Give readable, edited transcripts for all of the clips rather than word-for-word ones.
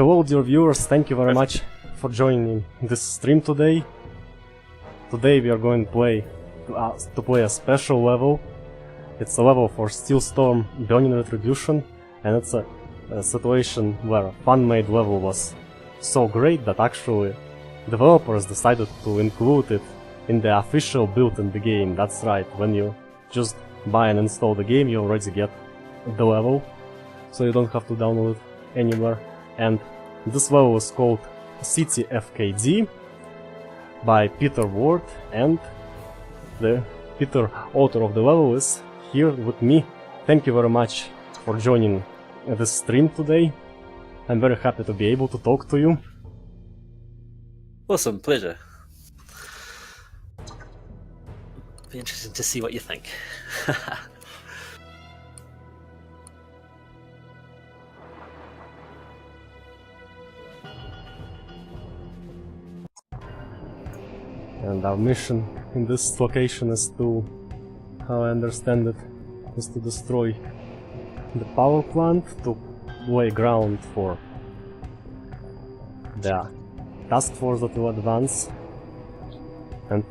Hello dear viewers, thank you very much for joining this stream today. Today we are going to play a special level. It's a level for Steelstorm Burning Retribution, and it's a situation where a fan-made level was so great that actually developers decided to include it in the official build in the game. That's right, when you just buy and install the game, you already get the level, so you don't have to download it anywhere. And this level is called City fKd by Peter Ward, and the Peter, author of the level, is here with me. Thank you very much for joining this stream today. I'm very happy to be able to talk to you. Awesome, pleasure. Be interesting to see what you think. And our mission in this location is to, how I understand it, is to destroy the power plant, to lay ground for the task force that will advance. And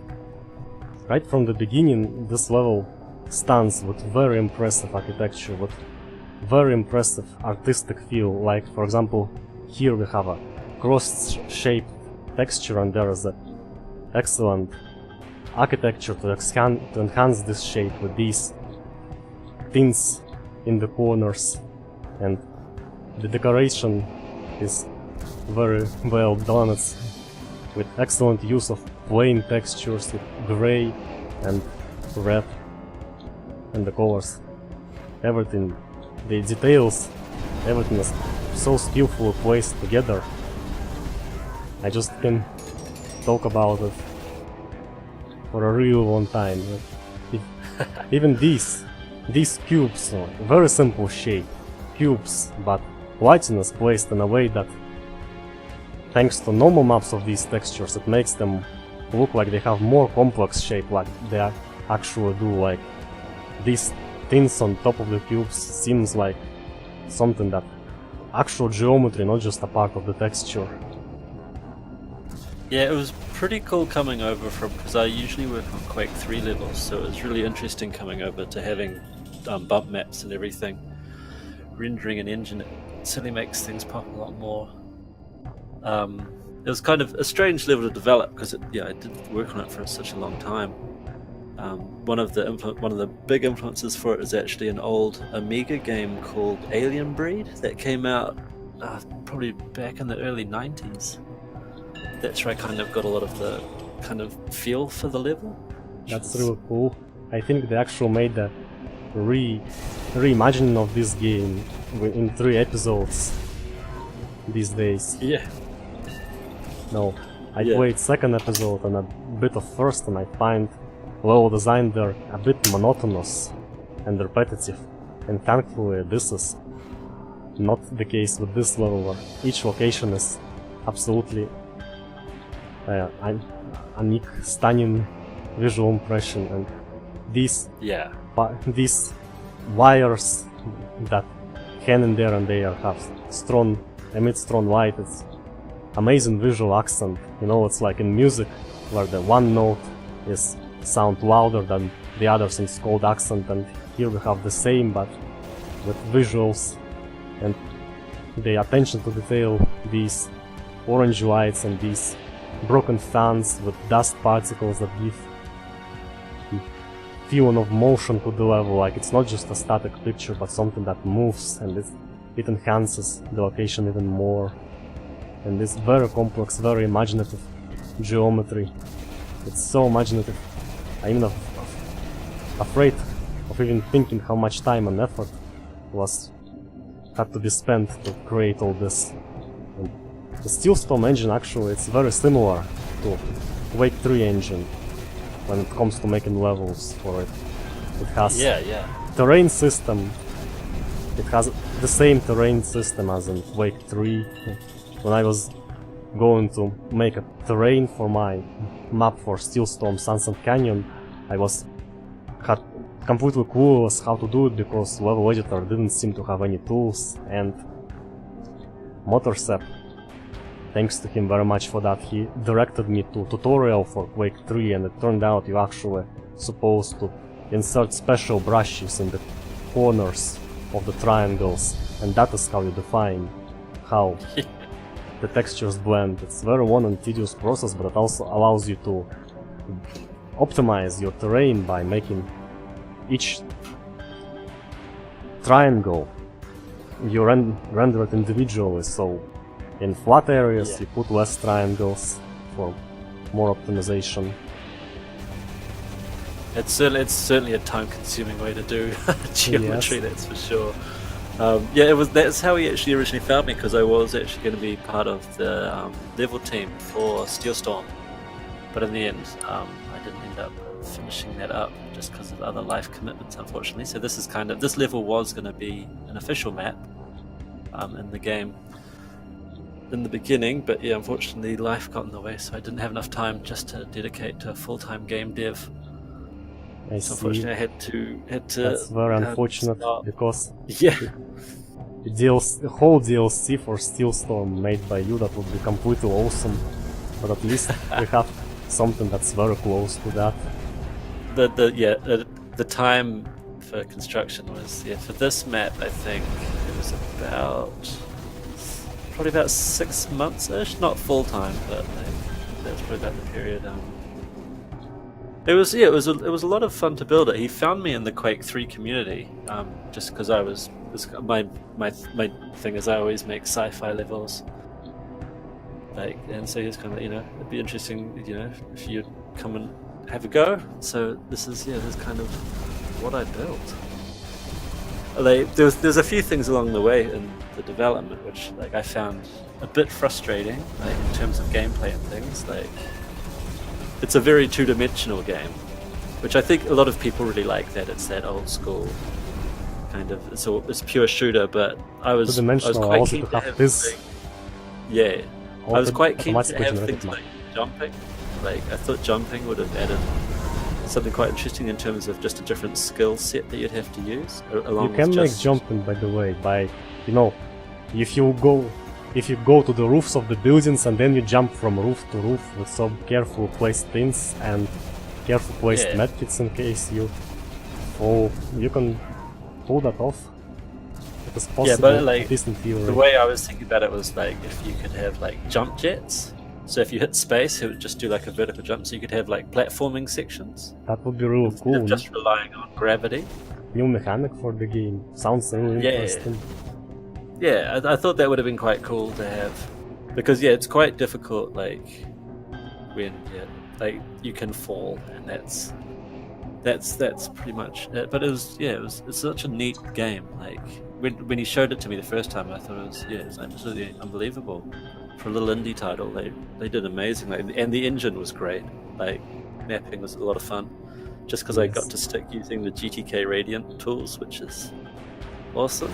right from the beginning, this level stands with very impressive architecture, with very impressive artistic feel. Like, for example, here we have a cross-shaped texture, and there is a excellent architecture to enhance this shape with these tints in the corners, and the decoration is very well done. It's with excellent use of plain textures, with grey and red, and the colors, everything, the details, everything is so skillfully placed together. I just can talk about it for a real long time. Even these cubes, very simple shape cubes, but lighting is placed in a way that, thanks to normal maps of these textures, it makes them look like they have more complex shape, like they actually do. Like these tints on top of the cubes seems like something that actual geometry, not just a part of the texture. Yeah, it was pretty cool coming over from, because I usually work on Quake 3 levels, so it was really interesting coming over to having bump maps and everything. Rendering an engine, it certainly makes things pop a lot more. It was kind of a strange level to develop, because I didn't work on it for such a long time. One of the big influences for it is actually an old Amiga game called Alien Breed that came out probably back in the early 90s. That's where I kind of got a lot of the kind of feel for the level. That's really cool. I think they actually made a reimagining of this game in 3 episodes these days. Yeah. No, I played 2nd episode and a bit of 1st, and I find level design there a bit monotonous and repetitive. And thankfully this is not the case with this level, where each location is absolutely a unique, stunning visual impression, and these wires that here and there have emit strong light. It's amazing visual accent. You know, it's like in music where the one note is sound louder than the others, and it's called accent, and here we have the same but with visuals and the attention to detail, these orange lights and these broken fans with dust particles that give feeling of motion to the level. Like it's not just a static picture but something that moves, and it enhances the location even more. And this very complex, very imaginative geometry, it's so imaginative. I'm even afraid of even thinking how much time and effort had to be spent to create all this. And the Steelstorm engine, actually, it's very similar to Quake 3 engine when it comes to making levels for it. It has terrain system. It has the same terrain system as in Quake 3. When I was going to make a terrain for my map for Steelstorm Sunset Canyon, I had completely clueless how to do it, because level editor didn't seem to have any tools, and Motorset thanks to him very much for that. He directed me to tutorial for Quake 3, and it turned out you're actually supposed to insert special brushes in the corners of the triangles, and that is how you define how the textures blend. It's a very long and tedious process, but it also allows you to optimize your terrain by making each triangle you render it individually. So in flat areas you put less triangles for more optimization. It's certainly a time-consuming way to do geometry, that's for sure. That's how he actually originally found me, because I was actually going to be part of the level team for Steelstorm, but in the end I didn't end up finishing that up just because of other life commitments, unfortunately. So this level was going to be an official map in the game in the beginning, but yeah, unfortunately life got in the way, so I didn't have enough time just to dedicate to full-time game dev. So unfortunately, I had to. That's very unfortunate, because yeah, the whole DLC for Steelstorm made by you, that would be completely awesome. But at least we have something that's very close to that. The time for construction was for this map. I think it was probably about 6 months-ish, not full time, but that's probably about the period. It was a lot of fun to build it. He found me in the Quake 3 community, just because my thing is I always make sci-fi levels, and so he was kind of it'd be interesting if you'd come and have a go. So this is kind of what I built. There's a few things along the way in the development which I found a bit frustrating, in terms of gameplay and things. It's a very two-dimensional game, which I think a lot of people really like. That it's that old school kind of it's pure shooter. But I was quite keen to have this. I was quite keen to have things like jumping. I thought jumping would have added something quite interesting in terms of just a different skill set that you'd have to use. You can make jumping, by the way, by if you go to the roofs of the buildings and then you jump from roof to roof with some careful placed pins and careful placed medkits in case you fall, you can pull that off. It is possible. Yeah, but the way I was thinking about it was if you could have jump jets. So if you hit space, it would just do a vertical jump. So you could have platforming sections. That would be really cool. Instead of just relying on gravity. New mechanic for the game. Sounds really interesting. Yeah, I thought that would have been quite cool to have, because it's quite difficult. When you can fall, and that's pretty much it. But it's such a neat game. When he showed it to me the first time, I thought it was absolutely unbelievable. For a little indie title, they did amazing. And the engine was great. Mapping was a lot of fun, just because I got to stick using the GTK Radiant tools, which is awesome.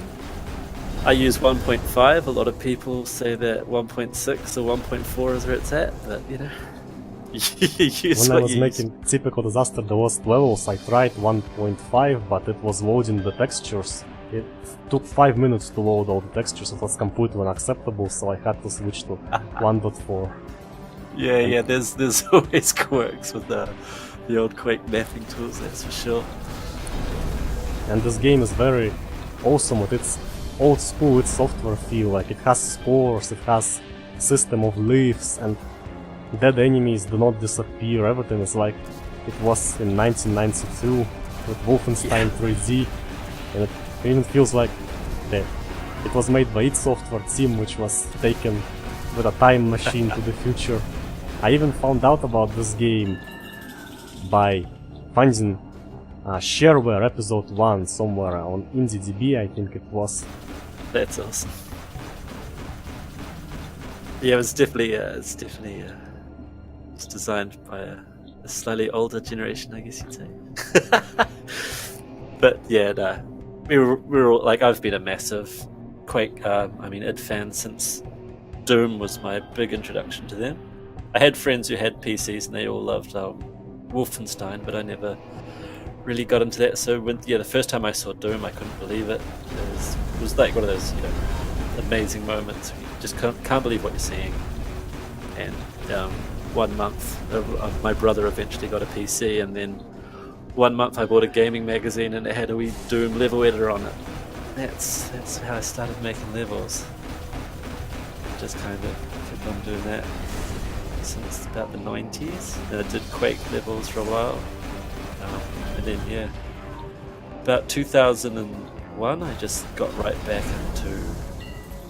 I use 1.5. A lot of people say that 1.6 or 1.4 is where it's at, but when I was making Typical Disaster the Lost Levels, I tried 1.5, but it was loading the textures. It took 5 minutes to load all the textures. It was completely unacceptable, so I had to switch to 1.4. Yeah, there's always quirks with the old Quake mapping tools, that's for sure. And this game is very awesome with its old school, its software feel. It has spores, it has system of leaves, and dead enemies do not disappear. Everything is like it was in 1992 with Wolfenstein 3D, and it even feels like it was made by id Software team, which was taken with a time machine to the future. I even found out about this game by finding Shareware episode 1 somewhere on IndieDB, I think it was. That's awesome. Yeah, it's designed by a slightly older generation, I guess you'd say. But we were all, I've been a massive Quake, id fan since Doom was my big introduction to them. I had friends who had PCs and they all loved Wolfenstein, but I never really got into that. So the first time I saw Doom, I couldn't believe it. It was one of those amazing moments. You just can't believe what you're seeing. and 1 month my brother eventually got a PC, and then 1 month I bought a gaming magazine and it had a wee Doom level editor on it. That's how I started making levels. Just kind of kept on doing that since about the 90s. And I did Quake levels for a while, and then yeah, about 2001 I just got right back into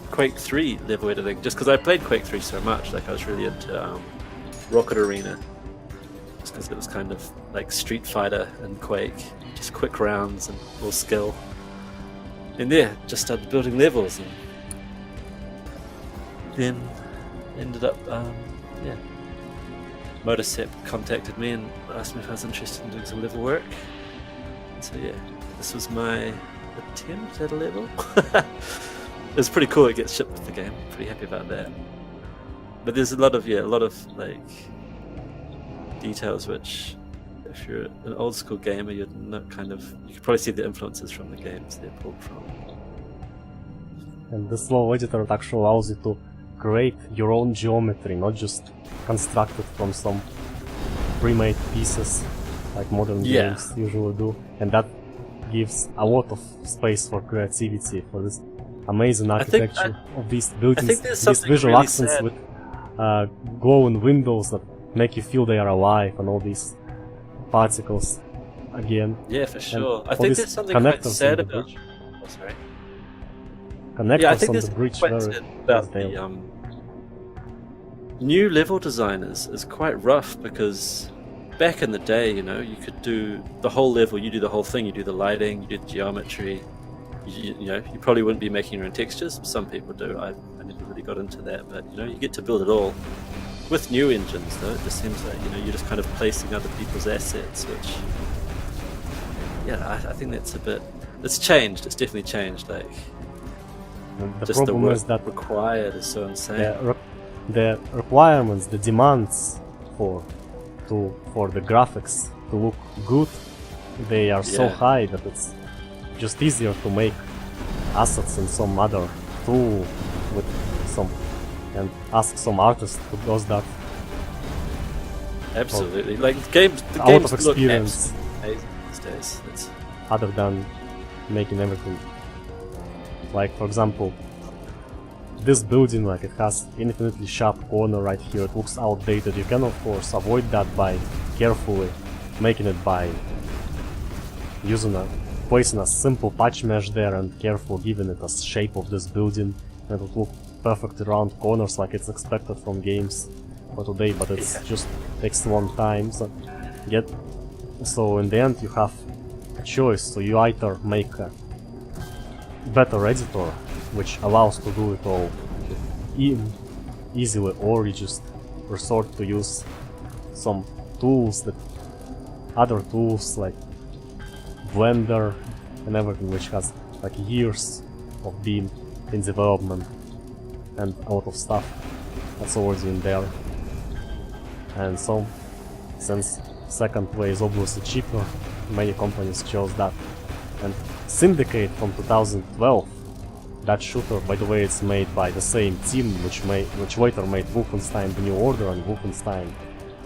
Quake 3 level editing, just because I played Quake 3 so much. Like I was really into Rocket Arena, just because it was kind of like Street Fighter and Quake, just quick rounds and all skill. And yeah, just started building levels, and then ended up Motorcep contacted me and asked me if I was interested in doing some level work. And so yeah, this was my attempt at a level. It was pretty cool. It gets shipped with the game. Pretty happy about that. But there's a lot of like details which, if you're an old school gamer, you could probably see the influences from the games they're pulled from. And this level editor actually allows you to create your own geometry, not just construct it from some pre-made pieces like modern games usually do. And that gives a lot of space for creativity for this amazing architecture of these buildings, these visual really accents sad with glowing windows that make you feel they are alive, and all these particles again. Yeah, for sure. I think there's something quite sad about. Oh, sorry. Connectors on the bridge quite sad about the new level designers is quite rough, because back in the day, you could do the whole level, you do the whole thing, you do the lighting, you do the geometry. You probably wouldn't be making your own textures. Some people do. I never really got into that, but you get to build it all. With new engines, though, it just seems like you're just kind of placing other people's assets, which I think that's a bit. It's changed. It's definitely changed. Like the just problem the work is that required is so insane. The requirements, the demands for the graphics to look good, they are so high that it's just easier to make assets in some other tool with and ask some artist who does that. Absolutely, like the games of experience look these days. Other than making everything. Like for example, this building, like it has infinitely sharp corner right here. It looks outdated. You can of course avoid that by carefully making it by placing a simple patch mesh there and careful giving it a shape of this building, and it will look perfectly round corners like it's expected from games for today, but it's just takes one time. So in the end you have a choice, so you either make a better editor which allows to do it all easily, or you just resort to use some tools, other tools like Blender and everything, which has like years of being in development and a lot of stuff that's already in there. And so, since second way is obviously cheaper, many companies chose that. And Syndicate from 2012, that shooter, by the way, it's made by the same team which later made Wolfenstein: The New Order and Wolfenstein: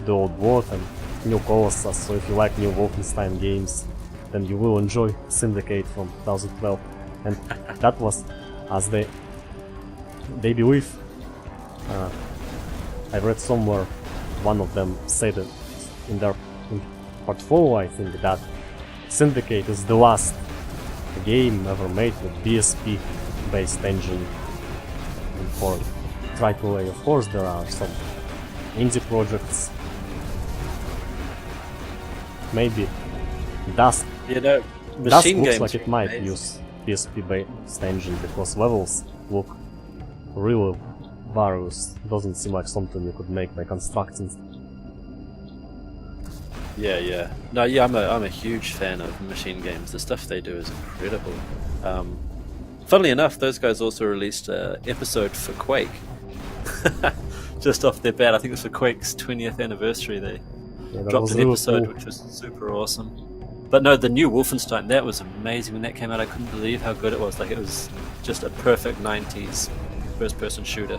The Old Blood and New Colossus. So if you like new Wolfenstein games, then you will enjoy Syndicate from 2012. And that was, as they believe, I read somewhere one of them said it in their portfolio, I think, that Syndicate is the last game ever made with BSP based engine. And for AAA, of course, there are some indie projects. Maybe Dust machine looks games like it might use PSP based engine because levels look really various. Doesn't seem like something you could make by constructing. I'm a huge fan of machine games. The stuff they do is incredible. Funnily enough, those guys also released an episode for Quake. Just off their bat, I think it was for Quake's 20th anniversary. They dropped an episode which was super awesome. But no, the new Wolfenstein, that was amazing. When that came out, I couldn't believe how good it was. Like, it was just a perfect 90s first-person shooter.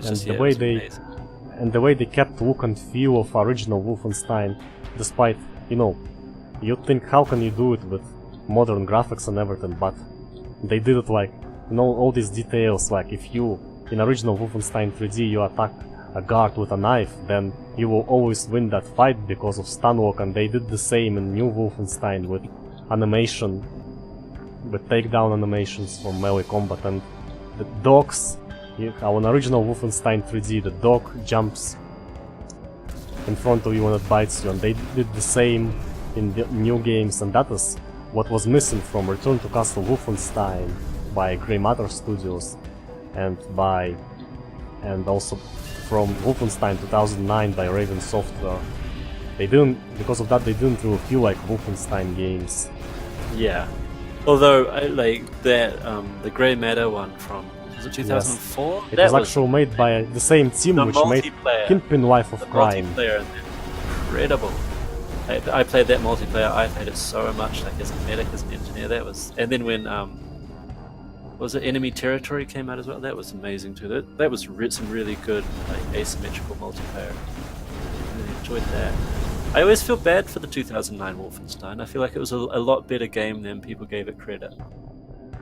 and the way they kept look and feel of original Wolfenstein, despite, you know, you'd think how can you do it with modern graphics and everything, but they did it like, you know, all these details, like if you, in original Wolfenstein 3D, you attack a guard with a knife, then you will always win that fight because of stunlock, and they did the same in new Wolfenstein with animation, with takedown animations from melee combat, and the dogs, on original Wolfenstein 3D, the dog jumps in front of you and it bites you, and they did the same in the new games, and that is what was missing from Return to Castle Wolfenstein by Grey Matter Studios and also from Wolfenstein 2009 by Raven Software. They didn't, because of that, they didn't really feel like Wolfenstein games. Yeah, although like that, the Grey Matter one from, was it 2004? Yes. It was actually made by the same team which made Kingpin Life of Crime. Multiplayer, incredible. I played that multiplayer. I played it so much, like as a medic, as an engineer. That was, and then when was it Enemy Territory came out as well? That was amazing too. That was some really good like asymmetrical multiplayer. I really enjoyed that. I always feel bad for the 2009 Wolfenstein. I feel like it was a lot better game than people gave it credit.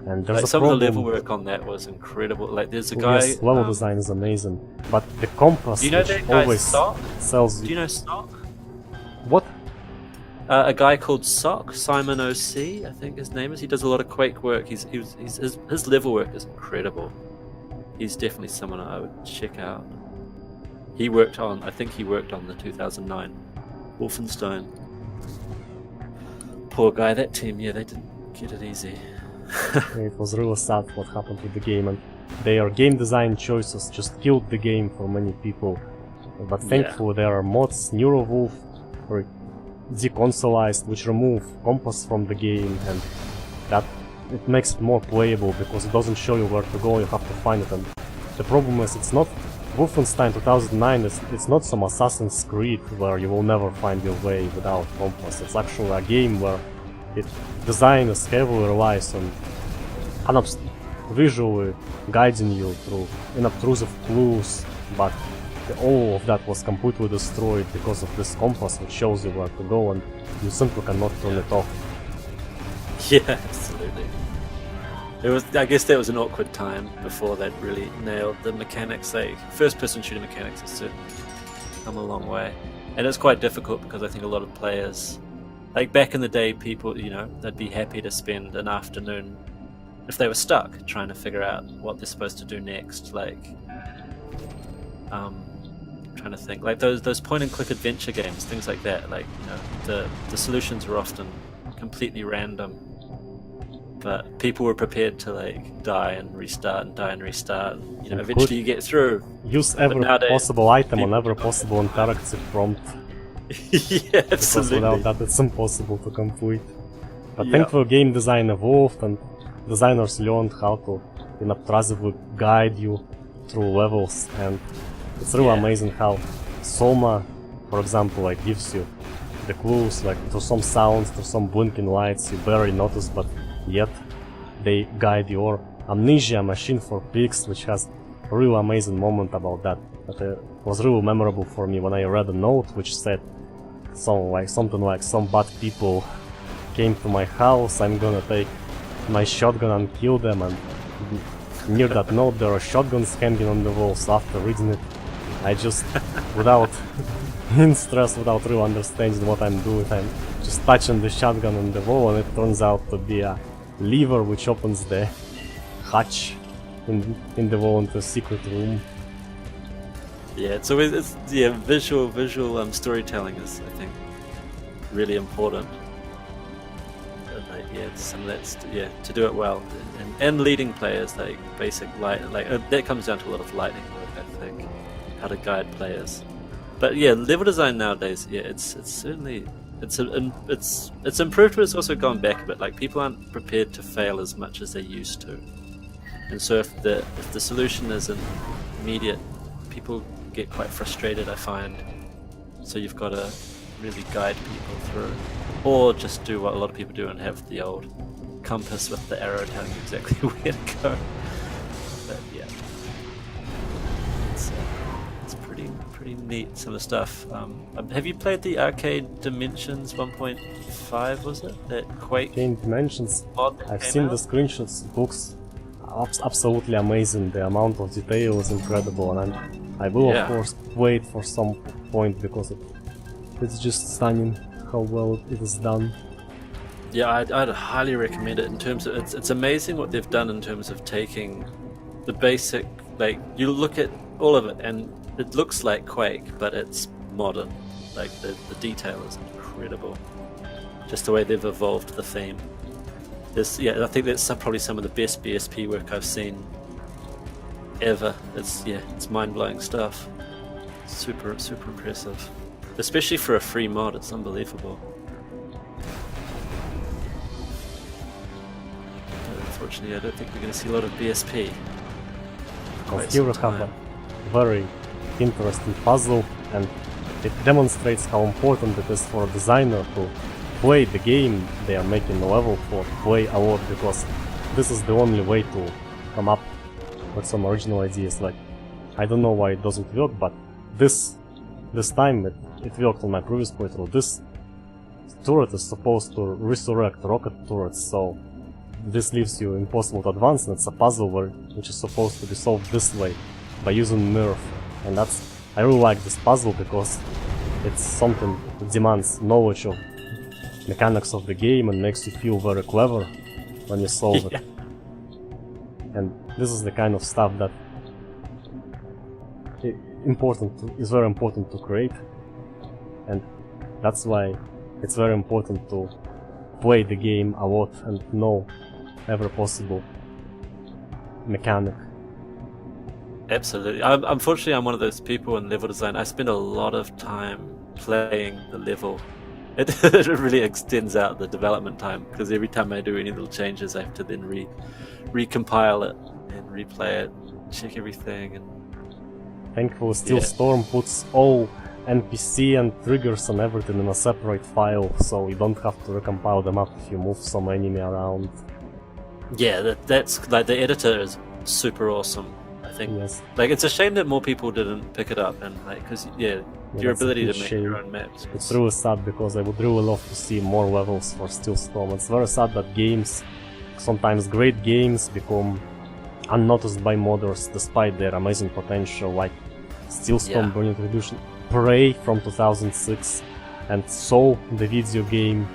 And there's like some of the level work on that was incredible. Like there's a guy. Yes, level design is amazing, but the compass, you know, that guy always sells. Do you know SOC? What? A guy called SOC, SimonOC, I think his name is. He does a lot of Quake work. His level work is incredible. He's definitely someone I would check out. He worked on, I think he worked on the 2009 Wolfenstein. Poor guy, that team, yeah, they didn't get it easy. It was really sad what happened with the game, and their game design choices just killed the game for many people. But thankfully there are mods, Neurowolf, or deconsoleized, which remove compass from the game, and that it makes it more playable because it doesn't show you where to go, you have to find it. And the problem is it's not Wolfenstein 2009, it's not some Assassin's Creed where you will never find your way without compass. It's actually a game where its design is heavily relies on visually guiding you through unobtrusive clues, but all of that was completely destroyed because of this compass which shows you where to go, and you simply cannot turn it off. Yeah, absolutely. It was. I guess that was an awkward time before they'd really nailed the mechanics. Like first-person shooter mechanics has certainly come a long way, and it's quite difficult because I think a lot of players, like back in the day, people, you know, they'd be happy to spend an afternoon if they were stuck trying to figure out what they're supposed to do next. Like, trying to think, like those point-and-click adventure games, things like that. Like, you know, the solutions were often completely random, but people were prepared to like die and restart and die and restart. And, you know, eventually you get through. Use every possible item on every possible interactive prompt. Yeah, absolutely. Because without that, it's impossible to complete. But thankfully, game design evolved, and designers learned how to unobtrusively guide you through levels, and it's really amazing how SOMA, for example, like gives you the clues, like through some sounds, through some blinking lights you barely notice, but yet they guide you. Or Amnesia Machine for Pigs, which has a really amazing moment about that. That was really memorable for me when I read a note which said something like some bad people came to my house, I'm gonna take my shotgun and kill them, and near that note there are shotguns hanging on the walls. After reading it, I just, without in stress, without really understanding what I'm doing, I'm just touching the shotgun on the wall, and it turns out to be a lever which opens the hatch in the wall into a secret room. Yeah, it's always visual storytelling is, I think, really important. Like, yeah, some of that's to do it well, and leading players, like basic light, like that comes down to a lot of lighting work, I think, how to guide players. But yeah, level design nowadays, yeah, it's certainly it's improved, but it's also gone back a bit. Like people aren't prepared to fail as much as they used to, and so if the solution isn't immediate, people get quite frustrated, I find. So you've got to really guide people through, or just do what a lot of people do and have the old compass with the arrow telling you exactly where to go. But yeah, pretty neat, some of the stuff. Have you played the Arcane Dimensions 1.5, was it? That Quake Arcane Dimensions. mod that I've came seen out? the screenshots. It looks absolutely amazing. The amount of detail is incredible, and I will of course wait for some point because it's just stunning how well it is done. Yeah, I'd highly recommend it in terms of it's amazing what they've done in terms of taking the basic, like you look at all of it and it looks like Quake, but it's modern. Like the detail is incredible. Just the way they've evolved the theme. I think that's probably some of the best BSP work I've seen ever. It's mind-blowing stuff. Super impressive. Especially for a free mod, it's unbelievable. But unfortunately, I don't think we're going to see a lot of BSP. Here we have a very interesting puzzle, and it demonstrates how important it is for a designer to play the game they are making the level for, play a lot, because this is the only way to come up with some original ideas. Like, I don't know why it doesn't work, but this time it worked on my previous playthrough. This turret is supposed to resurrect rocket turrets, so this leaves you impossible to advance, and it's a puzzle which is supposed to be solved this way by using nerf. And I really like this puzzle because it's something that demands knowledge of mechanics of the game and makes you feel very clever when you solve it. And this is the kind of stuff that is very important to create, and that's why it's very important to play the game a lot and know every possible mechanic. Absolutely. Unfortunately, I'm one of those people in level design. I spend a lot of time playing the level. It really extends out the development time, because every time I do any little changes, I have to then recompile it and replay it, check everything. And thankfully, Steel Storm puts all NPC and triggers and everything in a separate file, so you don't have to recompile them up if you move some enemy around. Yeah, that's like, the editor is super awesome. I think. Yes. Like, it's a shame that more people didn't pick it up, and like, because your ability to make your own maps. It's really sad, because I would really love to see more levels for Steel Storm. It's very sad that games, sometimes great games, become unnoticed by modders despite their amazing potential, like Steel Storm Burning Retribution, Prey from 2006, and Soul, the video game.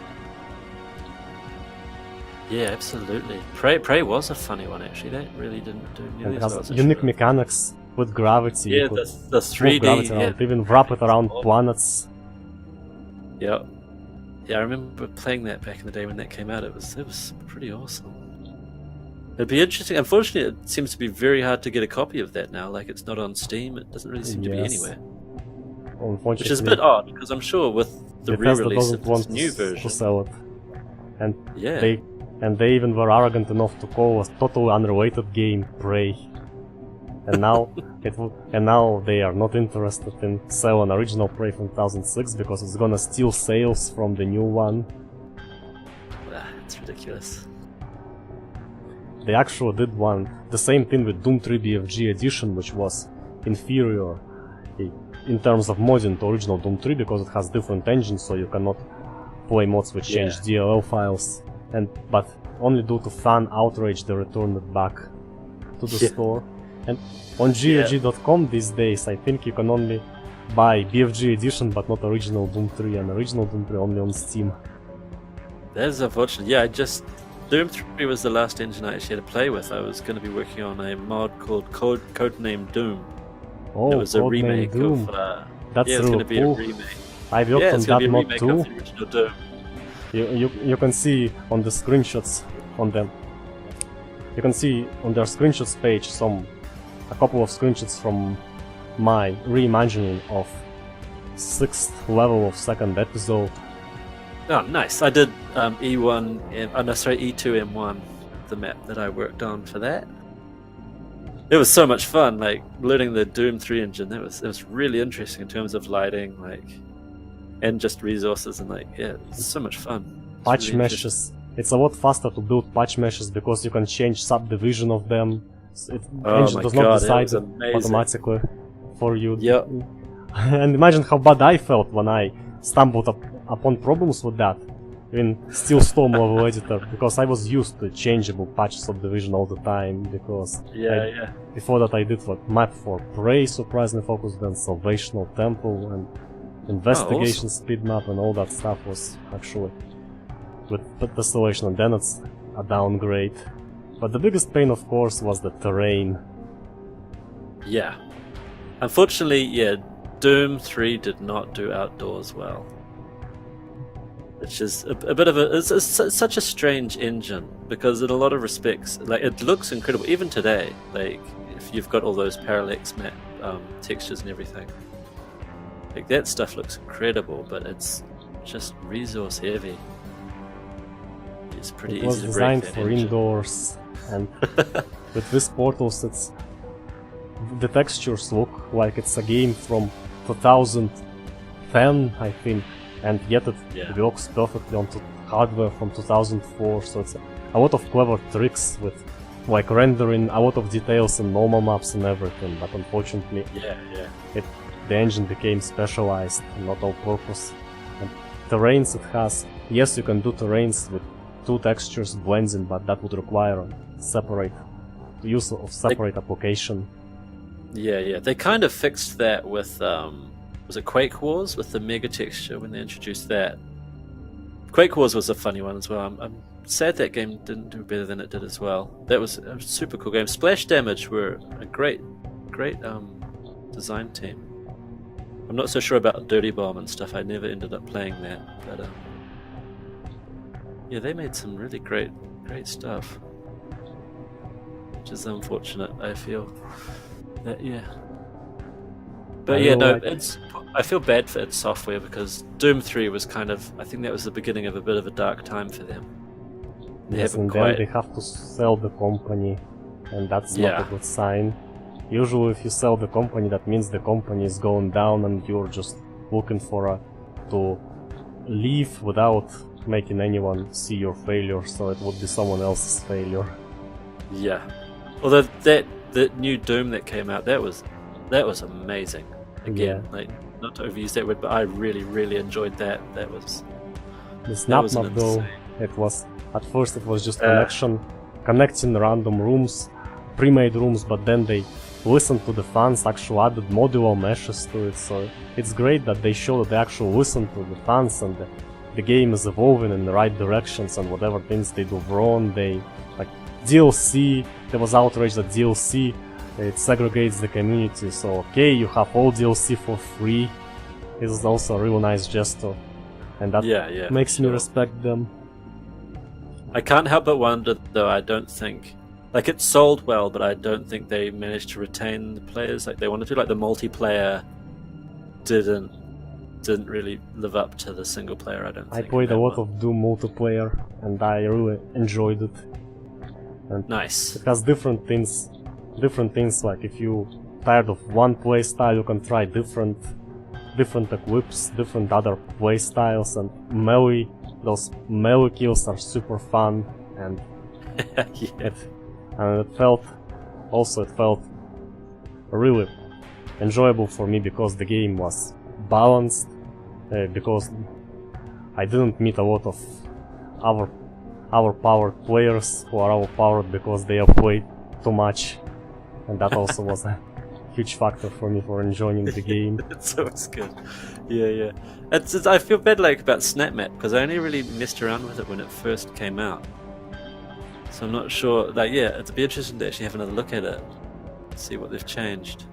Yeah, absolutely. Prey was a funny one, actually. That really didn't do nearly It as has well. unique mechanics with gravity. Yeah, you could the 3D. move gravity around, even wrap it around planets. Yeah, I remember playing that back in the day when that came out. It was pretty awesome. It'd be interesting. Unfortunately, it seems to be very hard to get a copy of that now. Like, it's not on Steam. It doesn't really seem to be anywhere. Unfortunately, which is a bit odd, because I'm sure with the re-release of this new version, to sell it, and yeah. they even were arrogant enough to call a totally unrelated game Prey. And now now they are not interested in selling original Prey from 2006 because it's gonna steal sales from the new one. It's ridiculous. They actually did the same thing with Doom 3 BFG edition, which was inferior in terms of modding to original Doom 3 because it has different engines, so you cannot play mods which change DLL files. But only due to fan outrage they returned it back to the store. And on GOG.com these days, I think you can only buy BFG edition but not original Doom 3, and original Doom 3 only on Steam. That's unfortunate. Yeah, Doom 3 was the last engine I actually had to play with. I was going to be working on a mod called Codename Doom. Oh, it was a remake Doom. of... That's it's really going to be cool. a remake. I worked on that mod of too. the original Doom. You can see on the screenshots you can see on their screenshots page a couple of screenshots from my reimagining of 6th level of 2nd episode. Oh, nice. I did E2M1, the map that I worked on for that. It was so much fun, like learning the Doom 3 engine. It was really interesting in terms of lighting, and just resources, and it's so much fun. Patch meshes. It's a lot faster to build patch meshes because you can change subdivision of them. Engine does not decide it automatically for you. Yep. And imagine how bad I felt when I stumbled upon problems with that in Steel Storm level editor, because I was used to changeable patches of Division all the time, because before that I did what map for Prey, surprisingly focused, then Salvational Temple and Investigation speed map, and all that stuff was actually with Desolation, and then it's a downgrade. But the biggest pain, of course, was the terrain. Yeah. Unfortunately, yeah, Doom 3 did not do outdoors well. Which is a bit of a... It's such a strange engine, because in a lot of respects, like, it looks incredible, even today, like, if you've got all those parallax map textures and everything. Like, that stuff looks incredible, but it's just resource heavy. It's pretty easy to break. It was designed for indoors, and with these portals, the textures look like it's a game from 2010, I think, and yet it works perfectly on hardware from 2004, so it's a lot of clever tricks with like rendering a lot of details and normal maps and everything, but unfortunately the engine became specialized and not all purpose. And terrains it has, yes, you can do terrains with two textures blending, but that would require separate use of separate application. Yeah, they kind of fixed that with was it Quake Wars with the mega texture when they introduced that. Quake Wars was a funny one as well. I'm sad that game didn't do better than it did as well. That was a super cool game. Splash Damage were a great design team. I'm not so sure about Dirty Bomb and stuff. I never ended up playing that, but yeah, they made some really great stuff, which is unfortunate, I feel. But yeah, no, I feel bad for id Software, because Doom 3 was kind of, I think that was the beginning of a bit of a dark time for them. Yes, and then they have to sell the company, and that's not a good sign. Usually if you sell the company, that means the company is going down and you're just looking for to leave without making anyone see your failure, so it would be someone else's failure. Yeah. Although that new Doom that came out, that was amazing. Again, like, not to overuse that word, but I really enjoyed that. That was the snap map though. It was at first it was just connecting random rooms, pre-made rooms, but then they listened to the fans, actually added modular meshes to it. So it's great that they show that they actually listen to the fans, and the game is evolving in the right directions, and whatever things they do wrong, they like DLC. There was outrage that DLC it segregates the community, so okay, you have all DLC for free. This is also a real nice gesture, and that makes me respect them. I can't help but wonder, though, I don't think... Like, it sold well, but I don't think they managed to retain the players like they wanted to. Like, the multiplayer didn't really live up to the single player, I don't think. I played a lot of Doom multiplayer, and I really enjoyed it. And nice. It has different things, like if you tired of one playstyle, you can try different equips, different other playstyles, and melee. Those melee kills are super fun, and it felt really enjoyable for me, because the game was balanced, because I didn't meet a lot of overpowered players who are overpowered because they have played too much, and that also was a huge factor for me for enjoying the game. It's always good. Yeah. I feel bad about SnapMap, because I only really messed around with it when it first came out. So I'm not sure, it'd be interesting to actually have another look at it, see what they've changed.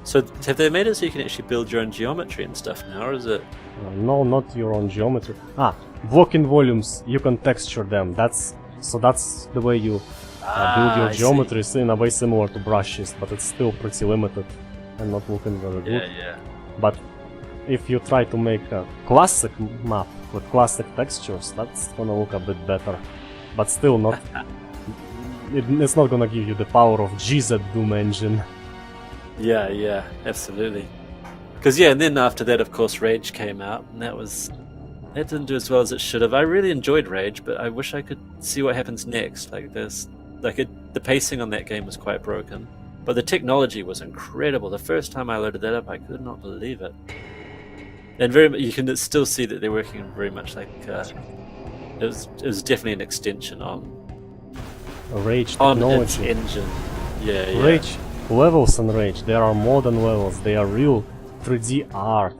So have they made it so you can actually build your own geometry and stuff now, or is it... No, not your own geometry. Blocking volumes, you can texture them. That's the way you build your geometry. It's in a way similar to brushes, but it's still pretty limited and not looking very good. Yeah. But if you try to make a classic map with classic textures, that's gonna look a bit better. But still not... it's not gonna give you the power of GZ Doom engine. Yeah, absolutely. Because and then after that, of course, Rage came out, and that didn't do as well as it should have. I really enjoyed Rage, but I wish I could see what happens next. The pacing on that game was quite broken. But the technology was incredible. The first time I loaded that up, I could not believe it. And you can still see that they're working very much like it was definitely an extension on Rage technology. Its engine. Yeah. Rage levels in Rage, there are modern levels. They are real 3D art,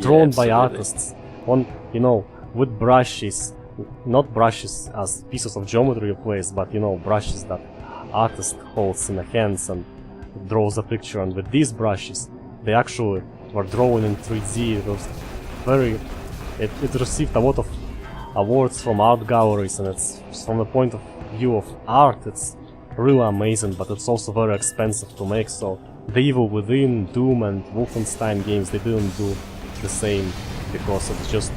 drawn by artists. With brushes, not brushes as pieces of geometry you place, but brushes that artist holds in the hands and draws a picture. And with these brushes, they actually were drawn in 3D. It was it received a lot of awards from art galleries, and it's from the point of view of art, it's really amazing, but it's also very expensive to make. So The Evil Within, Doom and Wolfenstein games, they didn't do the same because it's just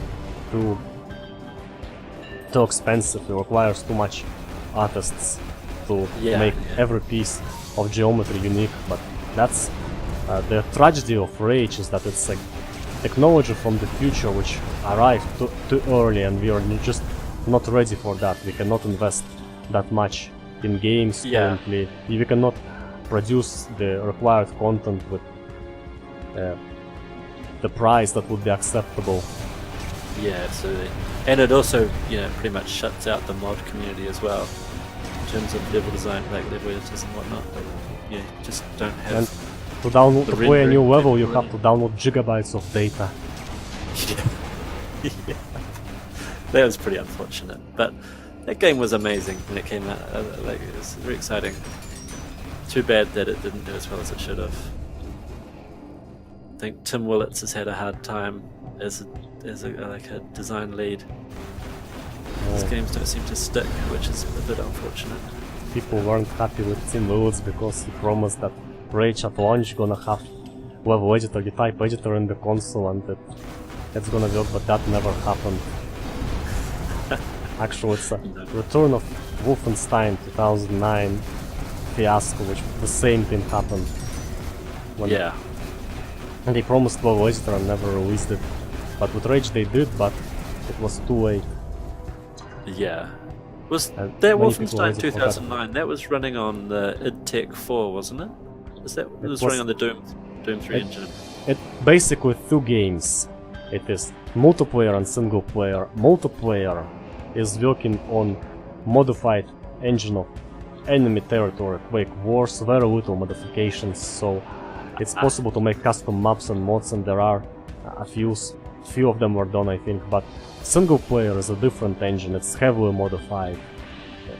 too expensive. It requires too much artists to make every piece of geometry unique. But that's the tragedy of Rage, is that it's a technology from the future which arrived too early, and we are just not ready for that. We cannot invest that much in games currently. We cannot produce the required content with the price that would be acceptable. Yeah, absolutely. And it also, pretty much shuts out the mod community as well, in terms of level design, like level editors and whatnot. But, just don't have. And to play a new level, you have to download gigabytes of data. Yeah. That was pretty unfortunate, but that game was amazing when it came out. It was very exciting. Too bad that it didn't do as well as it should have. I think Tim Willits has had a hard time as a design lead. His games don't seem to stick, which is a bit unfortunate. People weren't happy with Tim Willits because he promised that Rage at launch gonna have level editor, the type editor in the console, and it's gonna work, but that never happened. Actually, it's a return of Wolfenstein 2009 fiasco, which the same thing happened. And they promised level editor and never released it. But with Rage they did, but it was too late. Yeah. Was that Wolfenstein 2009? That was running on the id Tech 4, wasn't it? It was running on the Doom 3 engine. It basically two games. It is multiplayer and single player. Multiplayer is working on modified engine of enemy territory, Quake Wars, very little modifications, so it's possible to make custom maps and mods, and there are a few of them were done, I think, but single player is a different engine. It's heavily modified,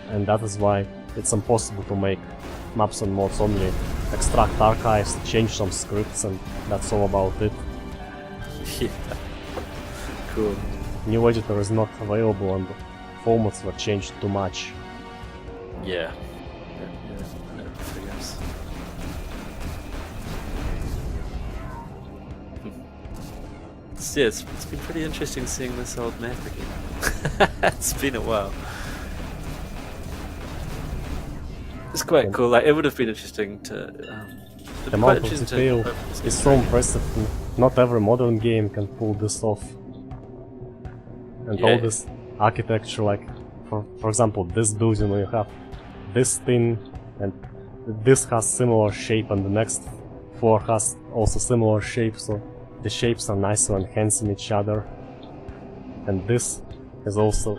and that is why it's impossible to make maps and mods. Only extract archives, change some scripts, and that's all about it. Yeah. Cool. New editor is not available, and the formats were changed too much. Yeah. Figures. It's been pretty interesting seeing this old map again. It's been a while. It's quite cool. Like, it would have been interesting to. The amount of detail is so impressive. Not every modern game can pull this off. And all this architecture, like for example, this building where you have this thing, and this has similar shape, and the next floor has also similar shape, so the shapes are nicely enhancing each other. And this is also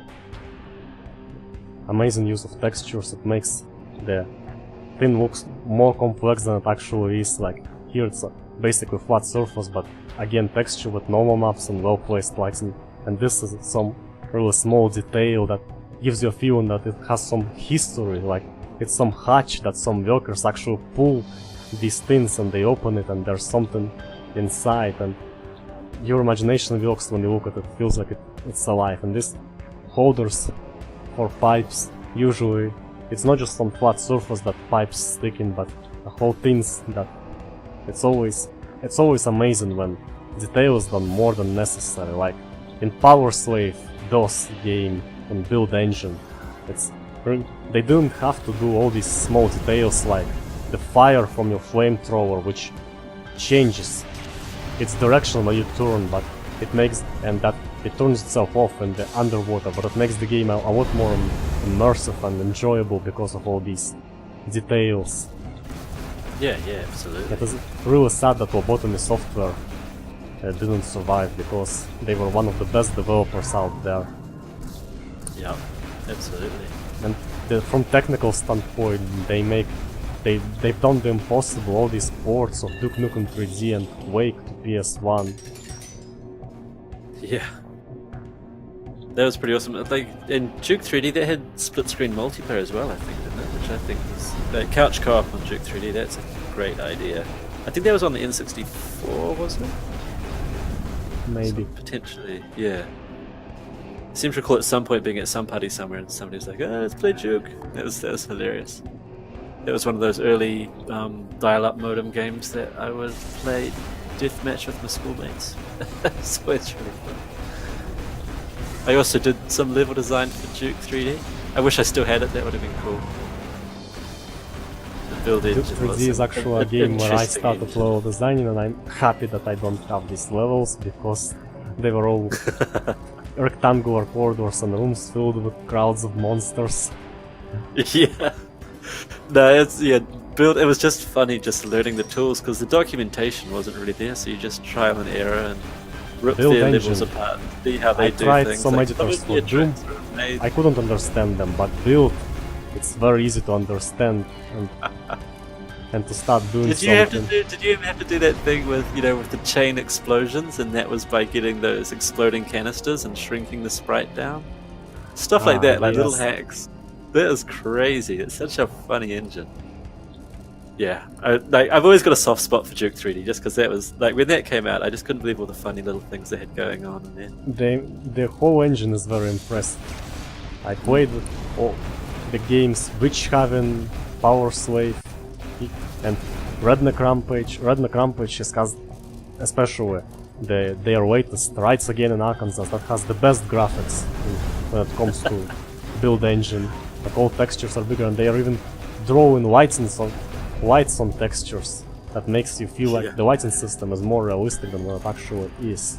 amazing use of textures. It makes the thing looks more complex than it actually is. Like here it's basically flat surface, but again texture with normal maps and well-placed lighting. And this is some really small detail that gives you a feeling that it has some history, like it's some hatch that some workers actually pull these things and they open it and there's something inside, and your imagination works when you look at it. It feels like it's alive. And these holders for pipes, usually it's not just some flat surface that pipes stick in, but the whole things that it's always amazing when detail is done more than necessary. Like in Power Slave DOS game and Build Engine, they didn't have to do all these small details like the fire from your flamethrower, which changes its direction when you turn, but it makes that it turns itself off in the underwater, but it makes the game a lot more immersive and enjoyable because of all these details. Yeah, absolutely. It is really sad that Lobotomy Software didn't survive, because they were one of the best developers out there. Yeah, absolutely. And from technical standpoint, they've done the impossible. All these ports of Duke Nukem 3D and Quake to PS1. Yeah. That was pretty awesome. Like in Duke 3D, they had split-screen multiplayer as well, I think, didn't it? Which I think was couch co-op on Duke 3D. That's a great idea. I think that was on the N64, wasn't it? Maybe. So potentially, yeah. I seem to recall at some point being at some party somewhere, and somebody was like, "Oh, let's play Duke." That was hilarious. It was one of those early dial-up modem games that I would play deathmatch with my schoolmates. So it's really fun. I also did some level design for Duke 3D. I wish I still had it, that would have been cool. The build Duke engine 3D is actually a game where I started engine. level designing, and I'm happy that I don't have these levels, because they were all rectangular corridors and rooms filled with crowds of monsters. Yeah. No, it was just funny just learning the tools, because the documentation wasn't really there, so you just trial and error and rip Build their engine. levels apart and see how they I do tried things. some like, editors for Doom. I couldn't understand them, but build, it's very easy to understand and to start doing Did something. you ever have to do that thing with with the chain explosions, and that was by getting those exploding canisters and shrinking the sprite down? Stuff like that, like little yes. hacks. That is crazy. It's such a funny engine. Yeah, I've always got a soft spot for Duke 3D, just because that was like when that came out, I just couldn't believe all the funny little things they had going on in there. The whole engine is very impressive. I played with all the games Witch Haven, Power Slave, and Redneck Rampage. Redneck Rampage has, especially their latest, Rights Again in Arkansas, that has the best graphics when it comes to build engine. Like, all textures are bigger, and they are even drawing lights on textures. That makes you feel like the lighting system is more realistic than what it actually is.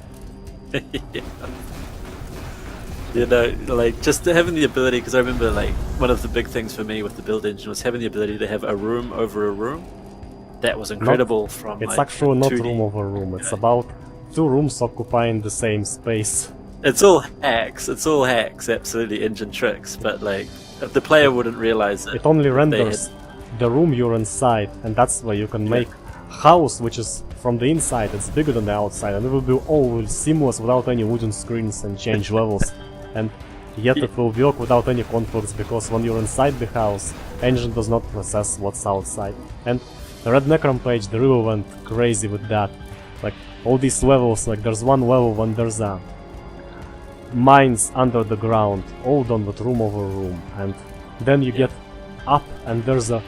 Like just having the ability, because I remember like one of the big things for me with the build engine was having the ability to have a room over a room. That was incredible. It's actually not 2D. Room over room, it's about 2 rooms occupying the same space. It's all hacks, absolutely engine tricks, but like the player wouldn't realize it. It only renders the room you're inside, and that's where you can make house, which is from the inside, it's bigger than the outside, and it will be all seamless without any wooden screens and change levels. And yet it will work without any conflicts, because when you're inside the house, engine does not process what's outside. And Redneck Rampage, they really went crazy with that. Like, all these levels, like there's one level when there's a mines under the ground, all done with room over room, and then you get up and there's a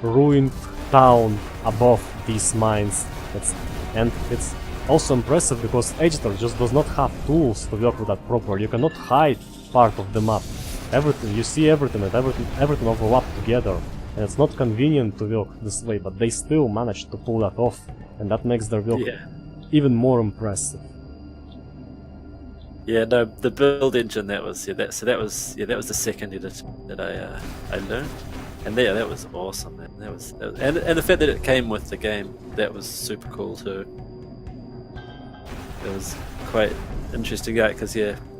ruined town above these mines. It's also impressive because editor just does not have tools to work with that properly. You cannot hide part of the map. Everything, you see everything, and everything overlap together, and it's not convenient to work this way, but they still managed to pull that off, and that makes their work even more impressive. Yeah, no, the build engine, that was the second edit that I learned, and that was awesome. Man. That was and the fact that it came with the game, that was super cool too. It was quite interesting, because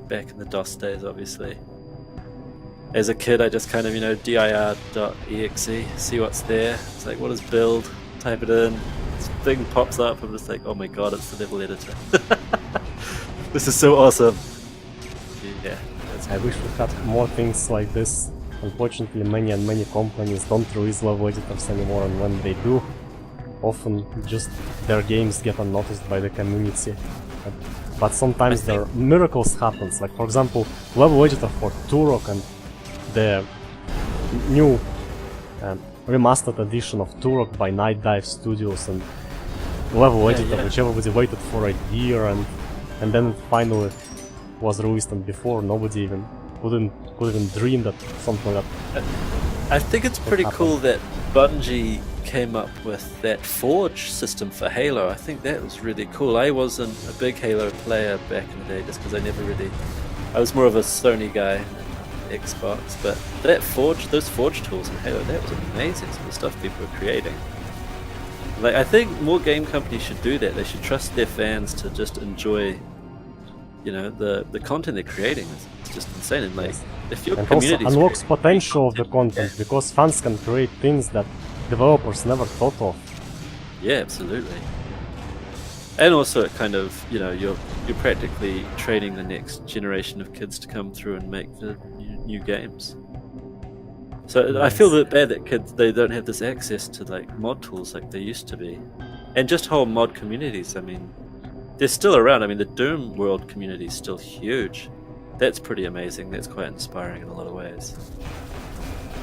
back in the DOS days, obviously. As a kid, I just kind of dir.exe, see what's there. It's like, what is build? Type it in. This thing pops up. I'm just like, oh my god, it's the level editor. This is so awesome. Yeah. I wish we had more things like this. Unfortunately, many companies don't release level editors anymore, and when they do, often just their games get unnoticed by the community. But sometimes there miracles happens. Like, for example, level editor for Turok and the new remastered edition of Turok by Night Dive Studios, and level editor, which everybody waited for a year, and then it finally was released, and before nobody even could even dream that something like that. I think it's pretty cool that Bungie came up with that Forge system for Halo. I think that was really cool. I wasn't a big Halo player back in the day, just because I was more of a Sony guy than Xbox, but those Forge tools in Halo, that was amazing, some of the stuff people were creating. Like, I think more game companies should do that. They should trust their fans to just enjoy, the content they're creating. It's just insane. And like, if your and also community unlocks potential of the content, because fans can create things that developers never thought of. Yeah, absolutely. And also, it kind of, you're practically training the next generation of kids to come through and make the new games. So I feel a bit bad that kids, they don't have this access to like mod tools like they used to be, and just whole mod communities. I mean, they're still around. I mean, the Doom world community is still huge. That's pretty amazing. That's quite inspiring in a lot of ways.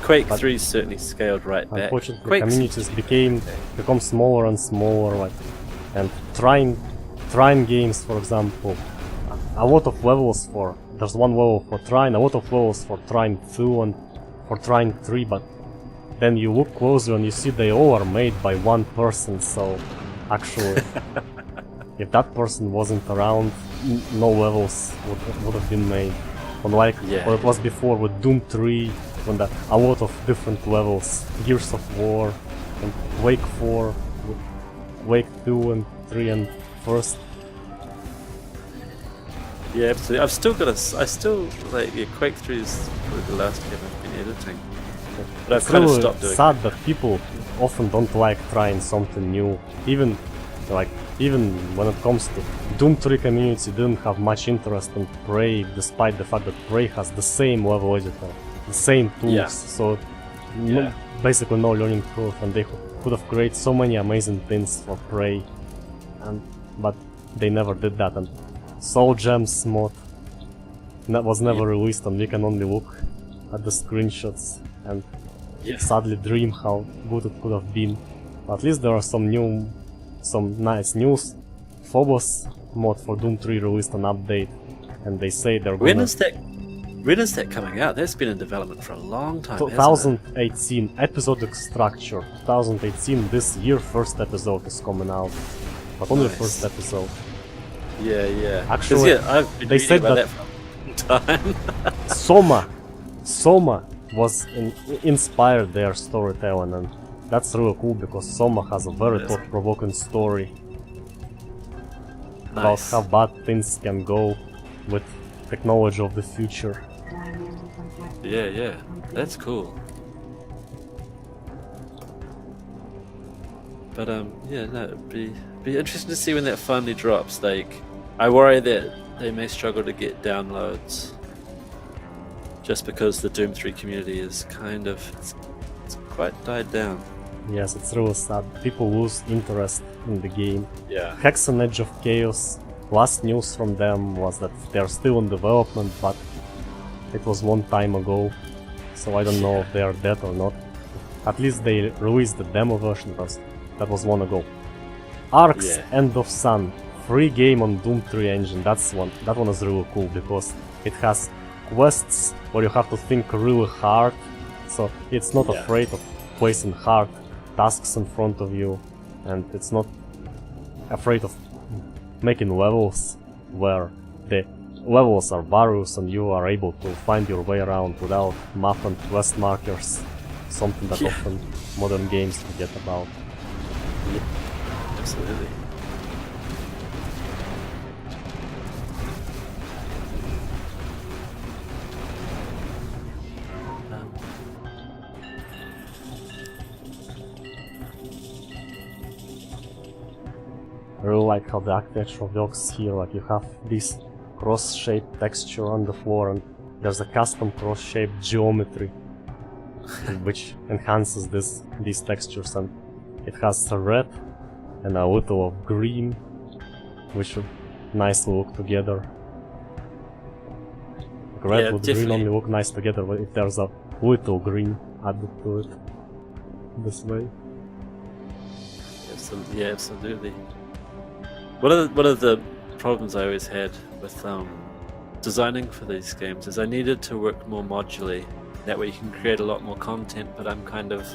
Quake 3 certainly scaled right back. Unfortunately, Quake communities become smaller and smaller, like, and trying games, for example, a lot of levels there's one level for Trine, a lot of levels for Trine 2 and for Trine 3, but then you look closer and you see they all are made by one person, so actually if that person wasn't around, no levels would have been made. Unlike what it was before with Doom 3, when a lot of different levels, Gears of War, and Quake 4, Quake 2 and 3 and first. Yeah, absolutely. Quake 3 is probably the last game I've been editing. But I've kind of stopped doing it. It's sad that people often don't like trying something new. Even when it comes to Doom 3 community didn't have much interest in Prey, despite the fact that Prey has the same level editor, the same tools, so basically no learning curve, and they could have created so many amazing things for Prey, but they never did that. And Soul Gems mod that was never released, and we can only look at the screenshots and sadly dream how good it could have been. But at least there are some nice news. Phobos mod for Doom 3 released an update, and they say they're gonna... When is that coming out? That's been in development for a long time. 2018, episodic structure. 2018, this year, first episode is coming out, but only first episode. Yeah. Actually, I've been they said that for a long time. SOMA was inspired their storytelling, and that's really cool because SOMA has a very thought-provoking story about how bad things can go with technology of the future. Yeah, that's cool. But it'd be interesting to see when that finally drops. Like, I worry that they may struggle to get downloads just because the Doom 3 community is kind of it's quite died down. Yes, it's really sad. People lose interest in the game. Yeah. HeXen Edge of Chaos, last news from them was that they're still in development, but it was one time ago, so I don't know if they are dead or not. At least they released the demo version, that was one ago. Ark's End of Sun, free game on Doom 3 engine. That one is really cool because it has quests where you have to think really hard, so it's not afraid of placing hard tasks in front of you, and it's not afraid of making levels where the levels are various and you are able to find your way around without map and quest markers, something that often modern games forget about. Yeah, absolutely. I really like how the architecture works here, like you have this cross-shaped texture on the floor and there's a custom cross-shaped geometry which enhances these textures, and it has a red and a little of green which would nicely look together. Like red with green only look nice together if there's a little green added to it this way. Yeah, absolutely. One of the problems I always had with designing for these games is I needed to work more modularly. That way you can create a lot more content, but I'm kind of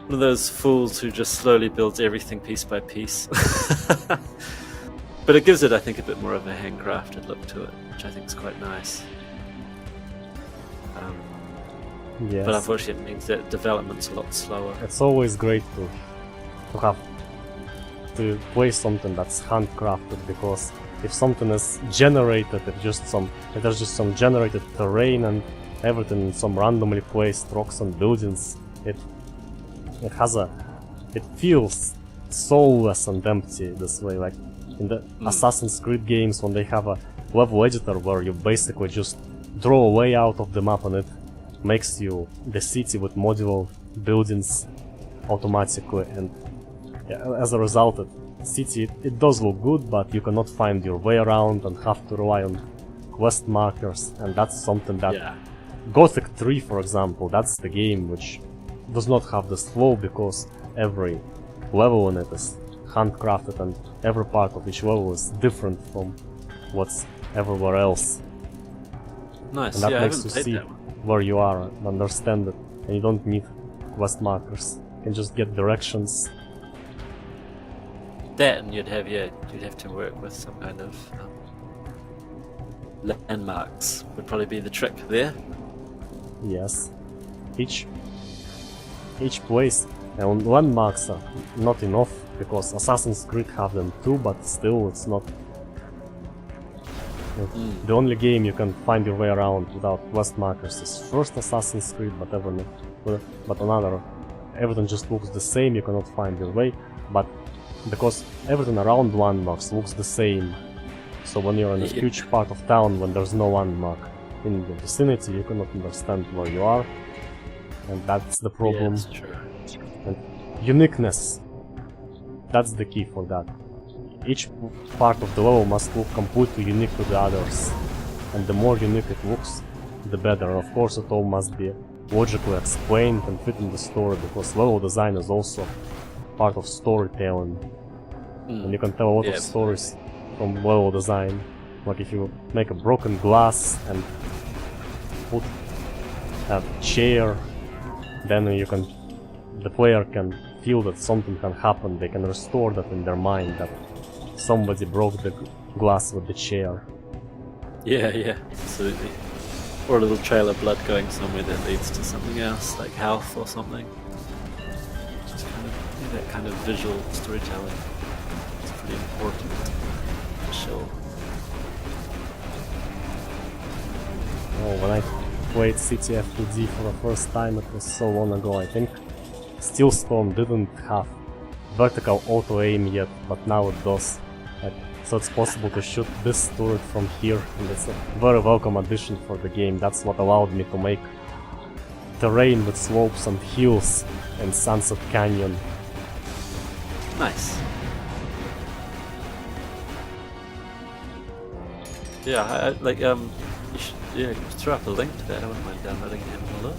one of those fools who just slowly builds everything piece by piece. But it gives it, I think, a bit more of a handcrafted look to it, which I think is quite nice. Yes. But unfortunately it means that development's a lot slower. It's always great to to have to play something that's handcrafted, because if something is generated, if there's just some generated terrain and everything in some randomly placed rocks and buildings, it feels soulless and empty this way. Like in the Assassin's Creed games, when they have a level editor where you basically just draw a way out of the map and it makes you the city with modular buildings automatically, and as a result it does look good, but you cannot find your way around and have to rely on quest markers, and that's something that Gothic 3, for example, that's the game which does not have this flow, because every level in it is handcrafted and every part of each level is different from what's everywhere else. Nice. And that I makes you haven't played see that one. where you are and understand it, and you don't need quest markers. You can just get directions. That, and you'd have to work with some kind of landmarks would probably be the trick there. Yes. Each place, and landmarks are not enough, because Assassin's Creed have them too, but still it's not the only game you can find your way around without quest markers is first Assassin's Creed, but another, everything just looks the same, you cannot find your way, but because everything around landmarks looks the same, so when you're in a huge part of town when there's no landmark in the vicinity, you cannot understand where you are, and that's the problem. Yeah, that's true. And uniqueness, that's the key for that. Each part of the level must look completely unique to the others, and the more unique it looks, the better. Of course, it all must be logically explained and fit in the story, because level design is also part of storytelling, and you can tell a lot of stories from level design. Like if you make a broken glass and put a chair, then the player can feel that something can happen. They can restore that in their mind, that somebody broke the glass with the chair. Yeah, absolutely. Or a little trail of blood going somewhere that leads to something else, like health or something. Just that kind of visual storytelling. It's pretty important for sure. Oh, when I played City fKd for the first time, it was so long ago. I think Steelstorm didn't have vertical auto-aim yet, but now it does. So it's possible to shoot this turret from here, and it's a very welcome addition for the game. That's what allowed me to make terrain with slopes and hills and Sunset Canyon. Nice. Yeah, I like you should, throw up a link to that. I wouldn't mind downloading and having a look.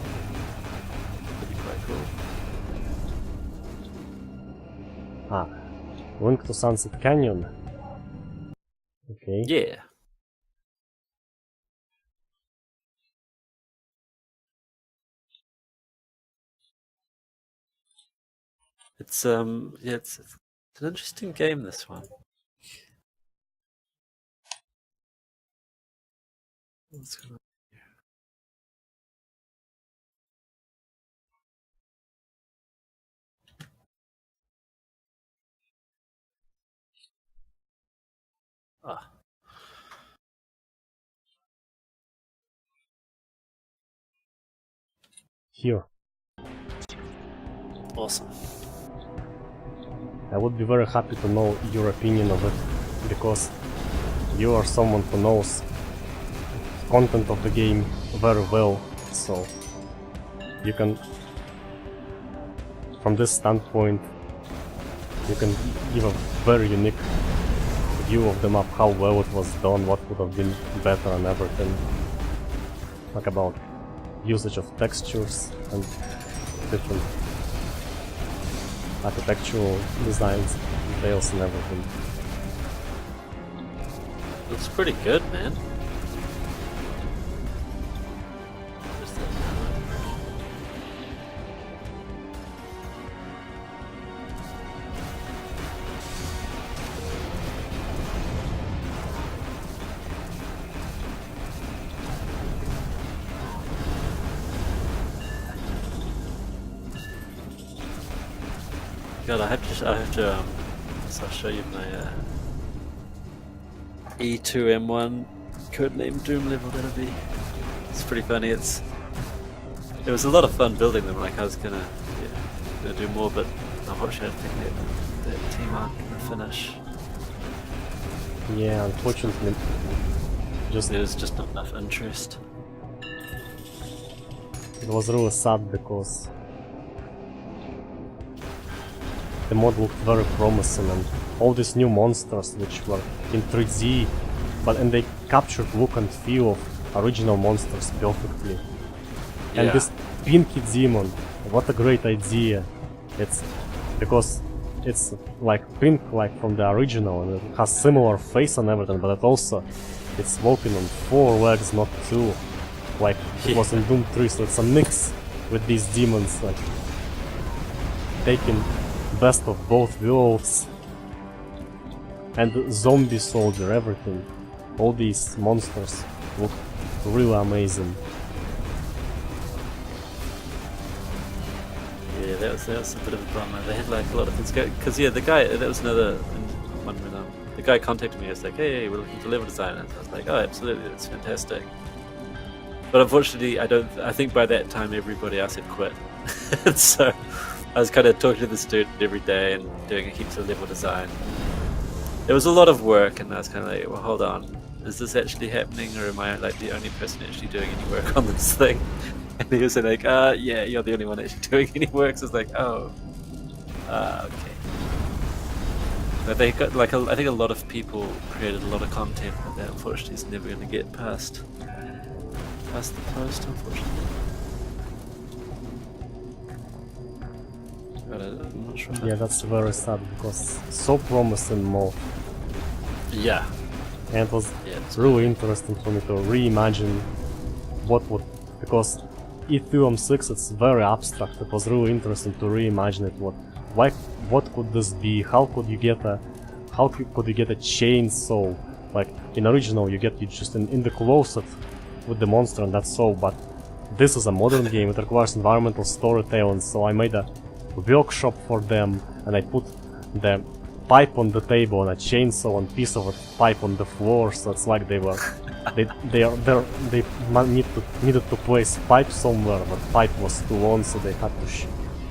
That'd be quite cool. Link to Sunset Canyon. Okay. Yeah. It's it's an interesting game, this one. What's going on here? Here. Awesome. I would be very happy to know your opinion of it, because you are someone who knows content of the game very well, so you can, from this standpoint, you can give a very unique view of the map, how well it was done, what would have been better and everything. Like about usage of textures and different architectural designs, details and everything. Looks pretty good, man. God, I have to. So I'll show you my E2M1 Codename Doom level. That'll be. It's pretty funny. It was a lot of fun building them. Like I was gonna do more, but unfortunately, I think that team aren't gonna finish. Yeah, unfortunately, there's just not enough interest. It was really sad because the mod looked very promising and all these new monsters which were in 3D, and they captured look and feel of original monsters perfectly. Yeah. And this pinky demon, what a great idea! It's because it's like pink like from the original and it has similar face and everything, but it's walking on 4 legs, not 2, like it was in Doom 3, so it's a mix with these demons, like taking best of both worlds. And zombie soldier, everything. All these monsters look really amazing. Yeah, that was a bit of a bummer. They had like a lot of things going, because the guy, that was another one when the guy contacted me. I was like, hey, we're looking for level designers. I was like, oh, absolutely, that's fantastic. But unfortunately, I think by that time everybody else had quit. So I was kind of talking to this dude every day and doing heaps of level design. It was a lot of work, and I was kind of like, well, hold on, is this actually happening, or am I like the only person actually doing any work on this thing? And he was like, yeah, you're the only one actually doing any work. So it's like, oh, okay. But they got like, I think a lot of people created a lot of content, but that unfortunately is never going to get past the post, unfortunately. But I'm not sure. Yeah, that's very sad because so promising mod. Yeah. And it was really interesting for me to reimagine what would, because E2M6 it's very abstract. It was really interesting to reimagine it. What could this be? How could you get a chainsaw? Like in original, you just in the closet with the monster and that's all. But this is a modern game. It requires environmental storytelling. So I made a workshop for them, and I put the pipe on the table and a chainsaw and piece of a pipe on the floor. So it's like they needed to place pipe somewhere, but pipe was too long, so they had to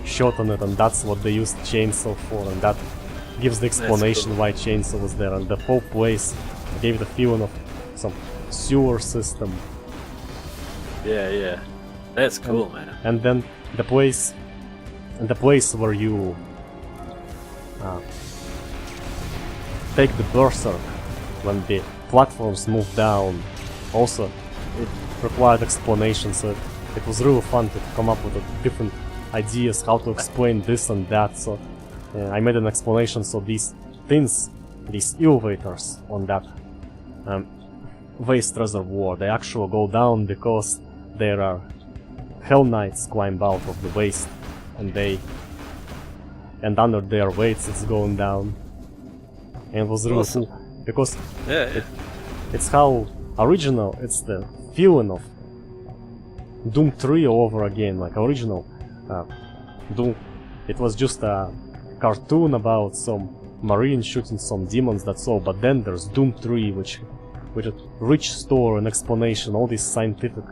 shorten it, and that's what they used chainsaw for, and that gives the explanation cool. why chainsaw was there. And the whole place gave it a feeling of some sewer system. Yeah, that's cool, man. And then the place where you take the berserk when the platforms move down, also it required explanation, so it was really fun to come up with different ideas how to explain this and that. So I made an explanation, so these things, these elevators on that waste reservoir, they actually go down because there are Hell Knights climb out of the waste, and under their weights it's going down. And it was really cool because it's how original, it's the feeling of Doom 3 all over again. Like original Doom, it was just a cartoon about some marine shooting some demons, that's all. But then there's Doom 3, which with a rich story and explanation, all this scientific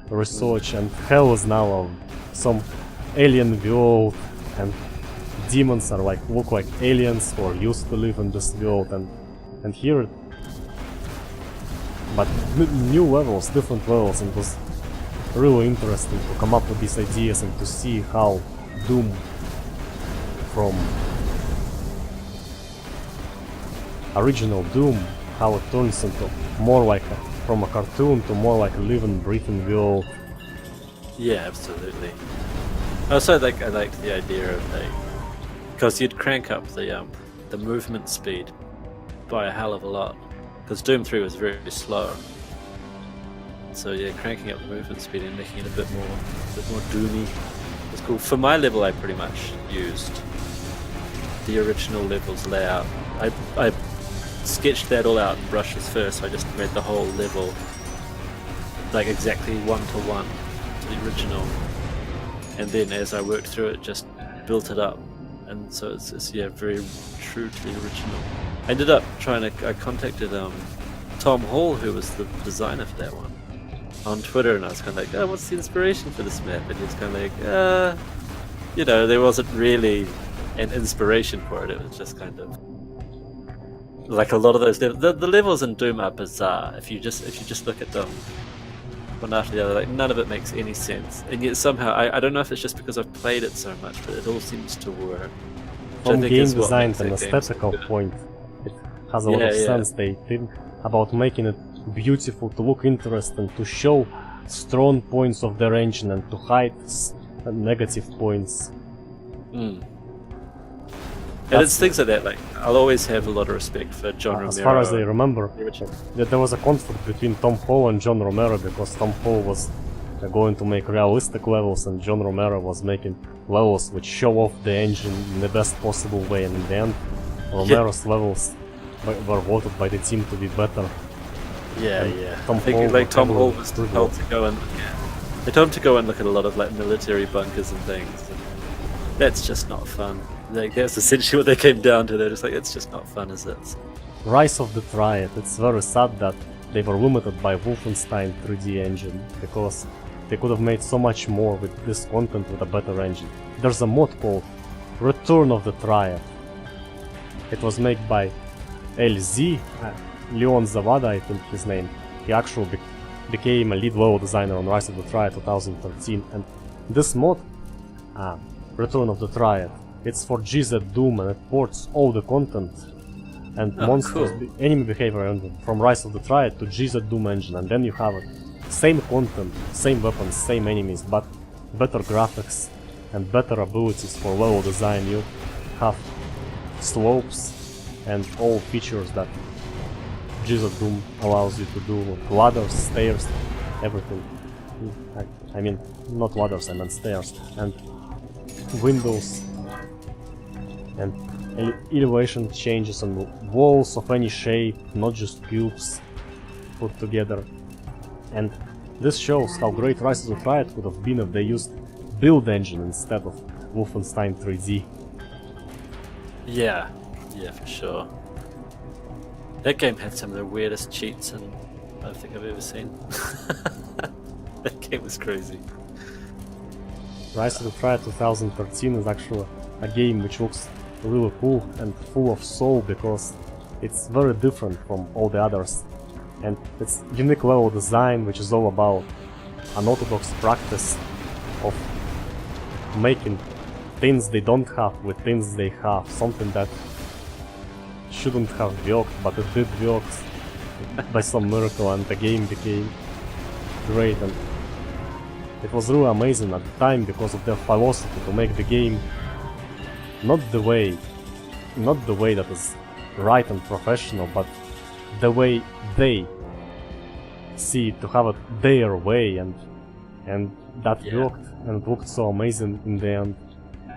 research, and hell is now some alien world, and demons are look like aliens who are used to live in this world, and here, but new levels, different levels, and it was really interesting to come up with these ideas and to see how Doom from original Doom, how it turns into more like from a cartoon to more like a living, breathing world. Yeah, absolutely. Also, I liked the idea of because you'd crank up the movement speed by a hell of a lot. Because Doom 3 was very slow. So yeah, cranking up the movement speed and making it a bit more doomy was cool. For my level, I pretty much used the original level's layout. I sketched that all out in brushes first, so I just made the whole level like exactly 1-to-1 to the original, and then as I worked through it, just built it up and so it's yeah, very true to the original. I ended up I contacted Tom Hall, who was the designer for that one, on Twitter, and I was kind of like, oh, what's the inspiration for this map? And he was kind of like, you know, there wasn't really an inspiration for it. It was just kind of like a lot of those the levels in Doom are bizarre. If you just look at them one after the other, like none of it makes any sense. And yet somehow I don't know if it's just because I've played it so much, but it all seems to work. From game design and aesthetical point, it has a lot of sense. They think about making it beautiful, to look interesting, to show strong points of their engine and to hide negative points. And it's things like that, like, I'll always have a lot of respect for John Romero. As far as I remember, there was a conflict between Tom Hall and John Romero, because Tom Hall was going to make realistic levels and John Romero was making levels which show off the engine in the best possible way, and in the end, Romero's levels were voted by the team to be better. Tom Hall was told to go and they told him to go and look at a lot of like military bunkers and things. And that's just not fun. Like, that's essentially what they came down to. They're just like, it's just not fun, is it? Rise of the Triad. It's very sad that they were limited by Wolfenstein 3D engine, because they could have made so much more with this content with a better engine. There's a mod called Return of the Triad. It was made by LZ, Leon Zavada, I think his name. He actually became a lead level designer on Rise of the Triad 2013, and this mod, Return of the Triad, it's for GZ Doom, and it ports all the content and monsters, enemy behavior engine from Rise of the Triad to GZ Doom engine, and then you have it. Same content, same weapons, same enemies, but better graphics and better abilities for level design. You have slopes and all features that GZ Doom allows you to do, like ladders, stairs, everything. I mean, not ladders, I meant stairs, and windows, and elevation changes on walls of any shape, not just cubes put together. And this shows how great Rise of the Triad could have been if they used build engine instead of Wolfenstein 3D. Yeah, for sure. That game had some of the weirdest cheats I think I've ever seen. That game was crazy. Rise of the Triad 2013 is actually a game which looks really cool and full of soul, because it's very different from all the others. And it's unique level design, which is all about unorthodox practice of making things they don't have with things they have, something that shouldn't have worked, but it did work by some miracle, and the game became great. And it was really amazing at the time because of their philosophy to make the game not the way that is right and professional, but the way they see it, to have it their way, and that worked, and it looked so amazing in the end.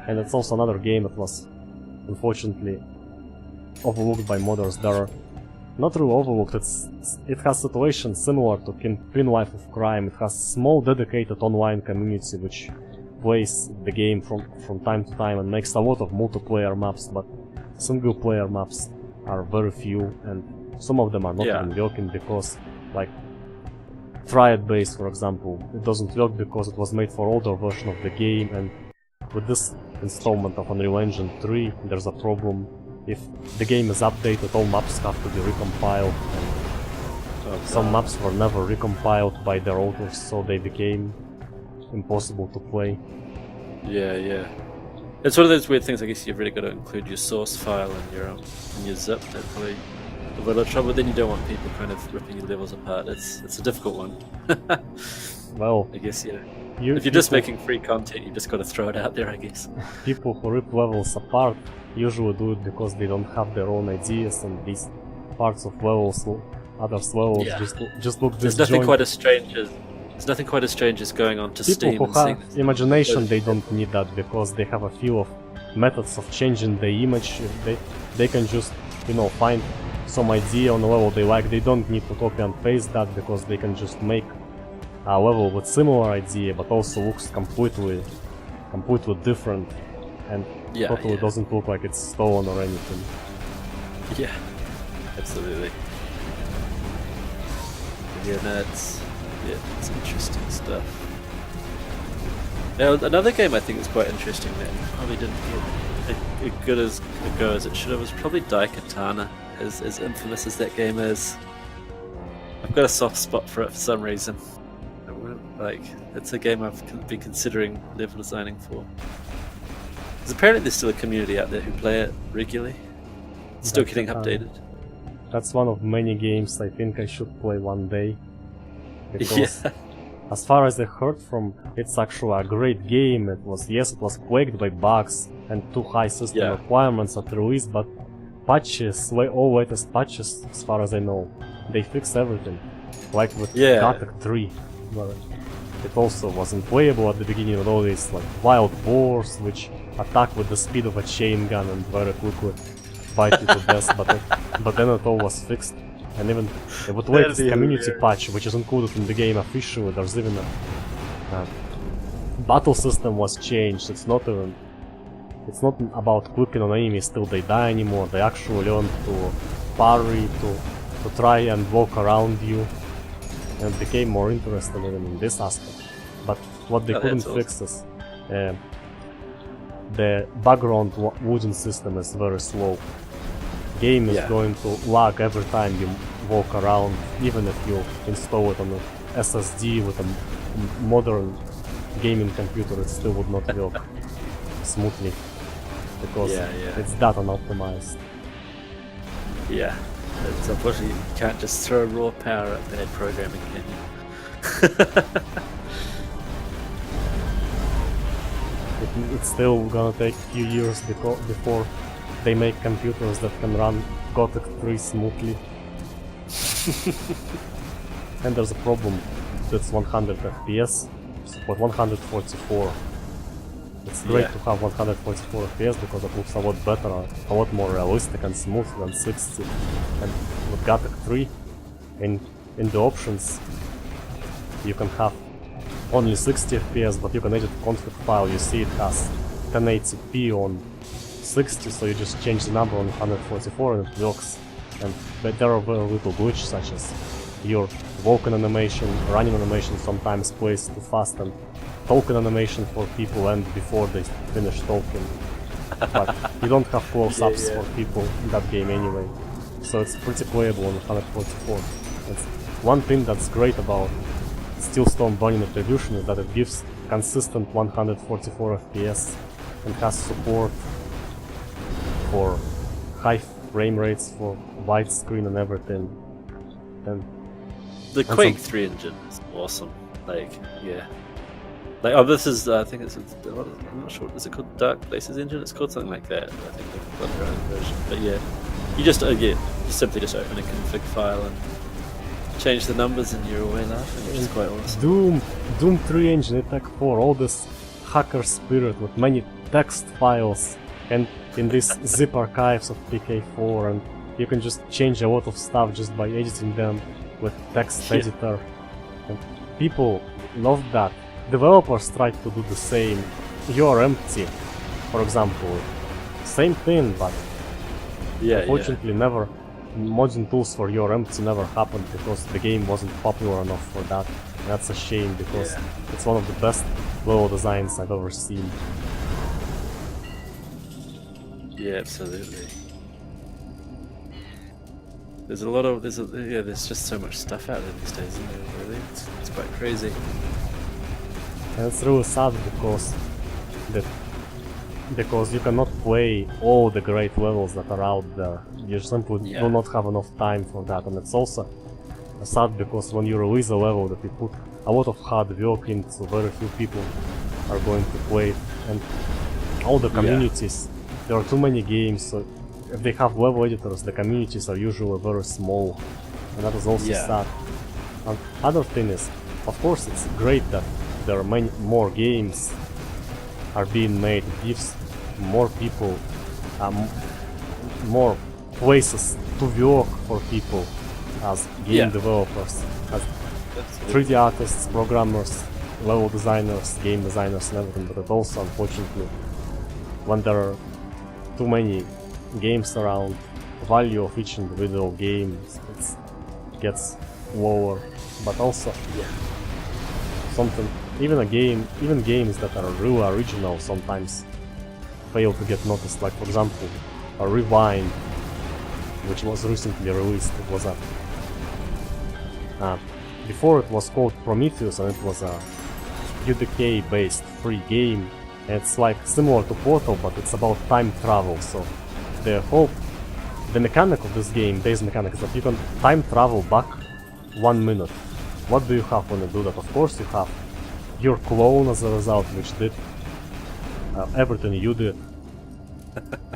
And it's also another game that was unfortunately overlooked by modders. They're not really overlooked, it has situations similar to Kingpin Life of Crime. It has a small dedicated online community which plays the game from time to time and makes a lot of multiplayer maps, but single player maps are very few, and some of them are not even working because, like Triad base for example, it doesn't work because it was made for older version of the game, and with this installment of Unreal Engine 3 there's a problem. If the game is updated, all maps have to be recompiled, and some maps were never recompiled by their authors, so they became impossible to play. Yeah. It's one of those weird things. I guess you've really got to include your source file in your zip. That's probably a bit of trouble. Then you don't want people kind of ripping your levels apart. It's a difficult one. Well, I guess if you're just making free content, you just got to throw it out there, I guess. People who rip levels apart usually do it because they don't have their own ideas, and these parts of levels, others levels, just look disjointed. There's nothing quite as strange as going on to Steam. People who have imagination, they don't need that, because they have a few of methods of changing the image. They can just, find some idea on a level they like. They don't need to copy and paste that, because they can just make a level with similar idea, but also looks completely different. And Yeah, totally yeah. doesn't look like it's stolen or anything. Yeah, absolutely. Yeah, no, it's interesting stuff. Now, another game I think is quite interesting that probably didn't get as good as a go as it should have was probably Daikatana, as infamous as that game is. I've got a soft spot for it for some reason. Like, it's a game I've been considering level designing for. Because apparently there's still a community out there who play it regularly. It's still getting updated. That's one of many games I think I should play one day. Because Yeah. as far as I heard from, it's actually a great game. It was plagued by bugs and too high system requirements at release, but patches, all latest patches, as far as I know, they fixed everything. Like with Gothic 3, where it also wasn't playable at the beginning with all these like wild boars which attack with the speed of a chain gun and very quickly bite you to death, but then it all was fixed. And even with latest community patch, which is included in the game officially, there's even a battle system was changed. It's not about clicking on enemies till they die anymore. They actually learn to parry, to try and walk around you, and it became more interesting even in this aspect. But what they couldn't fix is the background looting system is very slow. Game is going to lag every time you walk around, even if you install it on an SSD with a modern gaming computer, it still would not work smoothly because it's that unoptimized. Yeah, it's unfortunately you can't just throw raw power at bad programming, can you? It's still gonna take a few years before they make computers that can run Gothic 3 smoothly. And there's a problem, that's 100 FPS, but 144. It's great to have 144 FPS because it looks a lot better, a lot more realistic and smooth than 60. And with Gothic 3, in the options, you can have only 60 FPS, but you can edit the config file, you see it has 1080p on 60, so you just change the number on 144 and it works. And but there are very little glitches, such as your walking animation, running animation sometimes plays too fast, and talking animation for people end before they finish talking. But you don't have close-ups for people in that game anyway, so it's pretty playable on 144. And one thing that's great about Steelstorm Burning Attribution is that it gives consistent 144 FPS and has support for high frame rates, for widescreen and everything. And the Quake 3 engine is awesome. Like, this is, I think it's, I'm not sure, is it called Dark Places engine? It's called something like that. I think they've got their own version. But yeah, you just, simply just open a config file and change the numbers and you're away laughing, which is quite awesome. Doom 3 engine, Attack 4, all this hacker spirit with many text files and in these zip archives of PK4, and you can just change a lot of stuff just by editing them with text editor. And people love that. Developers try to do the same. You're empty, for example. Same thing, but unfortunately never modding tools for Your Empty never happened because the game wasn't popular enough for that. And that's a shame because it's one of the best level designs I've ever seen. Yeah, absolutely. There's a lot of there's just so much stuff out there these days, isn't there? Really, it's quite crazy. And it's really sad because you cannot play all the great levels that are out there. You simply do not have enough time for that, and it's also sad because when you release a level that you put a lot of hard work into, very few people are going to play it, and all the communities. There are too many games, so if they have level editors, the communities are usually very small, and that is also sad. And other thing is, of course, it's great that there are many more games are being made. It gives more people, more places to work for people as game developers, as 3D artists, programmers, level designers, game designers, and everything. But it also, unfortunately, when there are too many games around, the value of each individual game gets lower. But also, something, even games that are really original sometimes fail to get noticed. Like for example, a Rewind, which was recently released. It was a before it was called Prometheus, and it was a UDK based free game. And it's like similar to Portal, but it's about time travel. So the mechanic of this game, base mechanic, is that you can time travel back 1 minute. What do you have when you do that? Of course you have your clone as a result, which did everything you did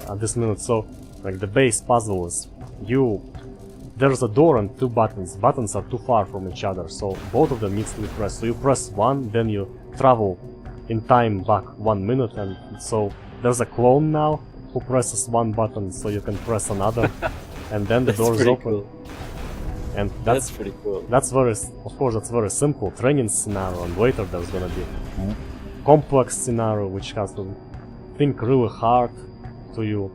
at this minute. So like the base puzzle is there's a door and 2 buttons. Buttons are too far from each other, so both of them needs to be pressed. So you press one, then you travel in time back 1 minute, and so there's a clone now who presses one button, so you can press another, and then the door is open. Cool. And that's pretty cool. That's very simple training scenario, and later there's gonna be complex scenario which has to think really hard to you.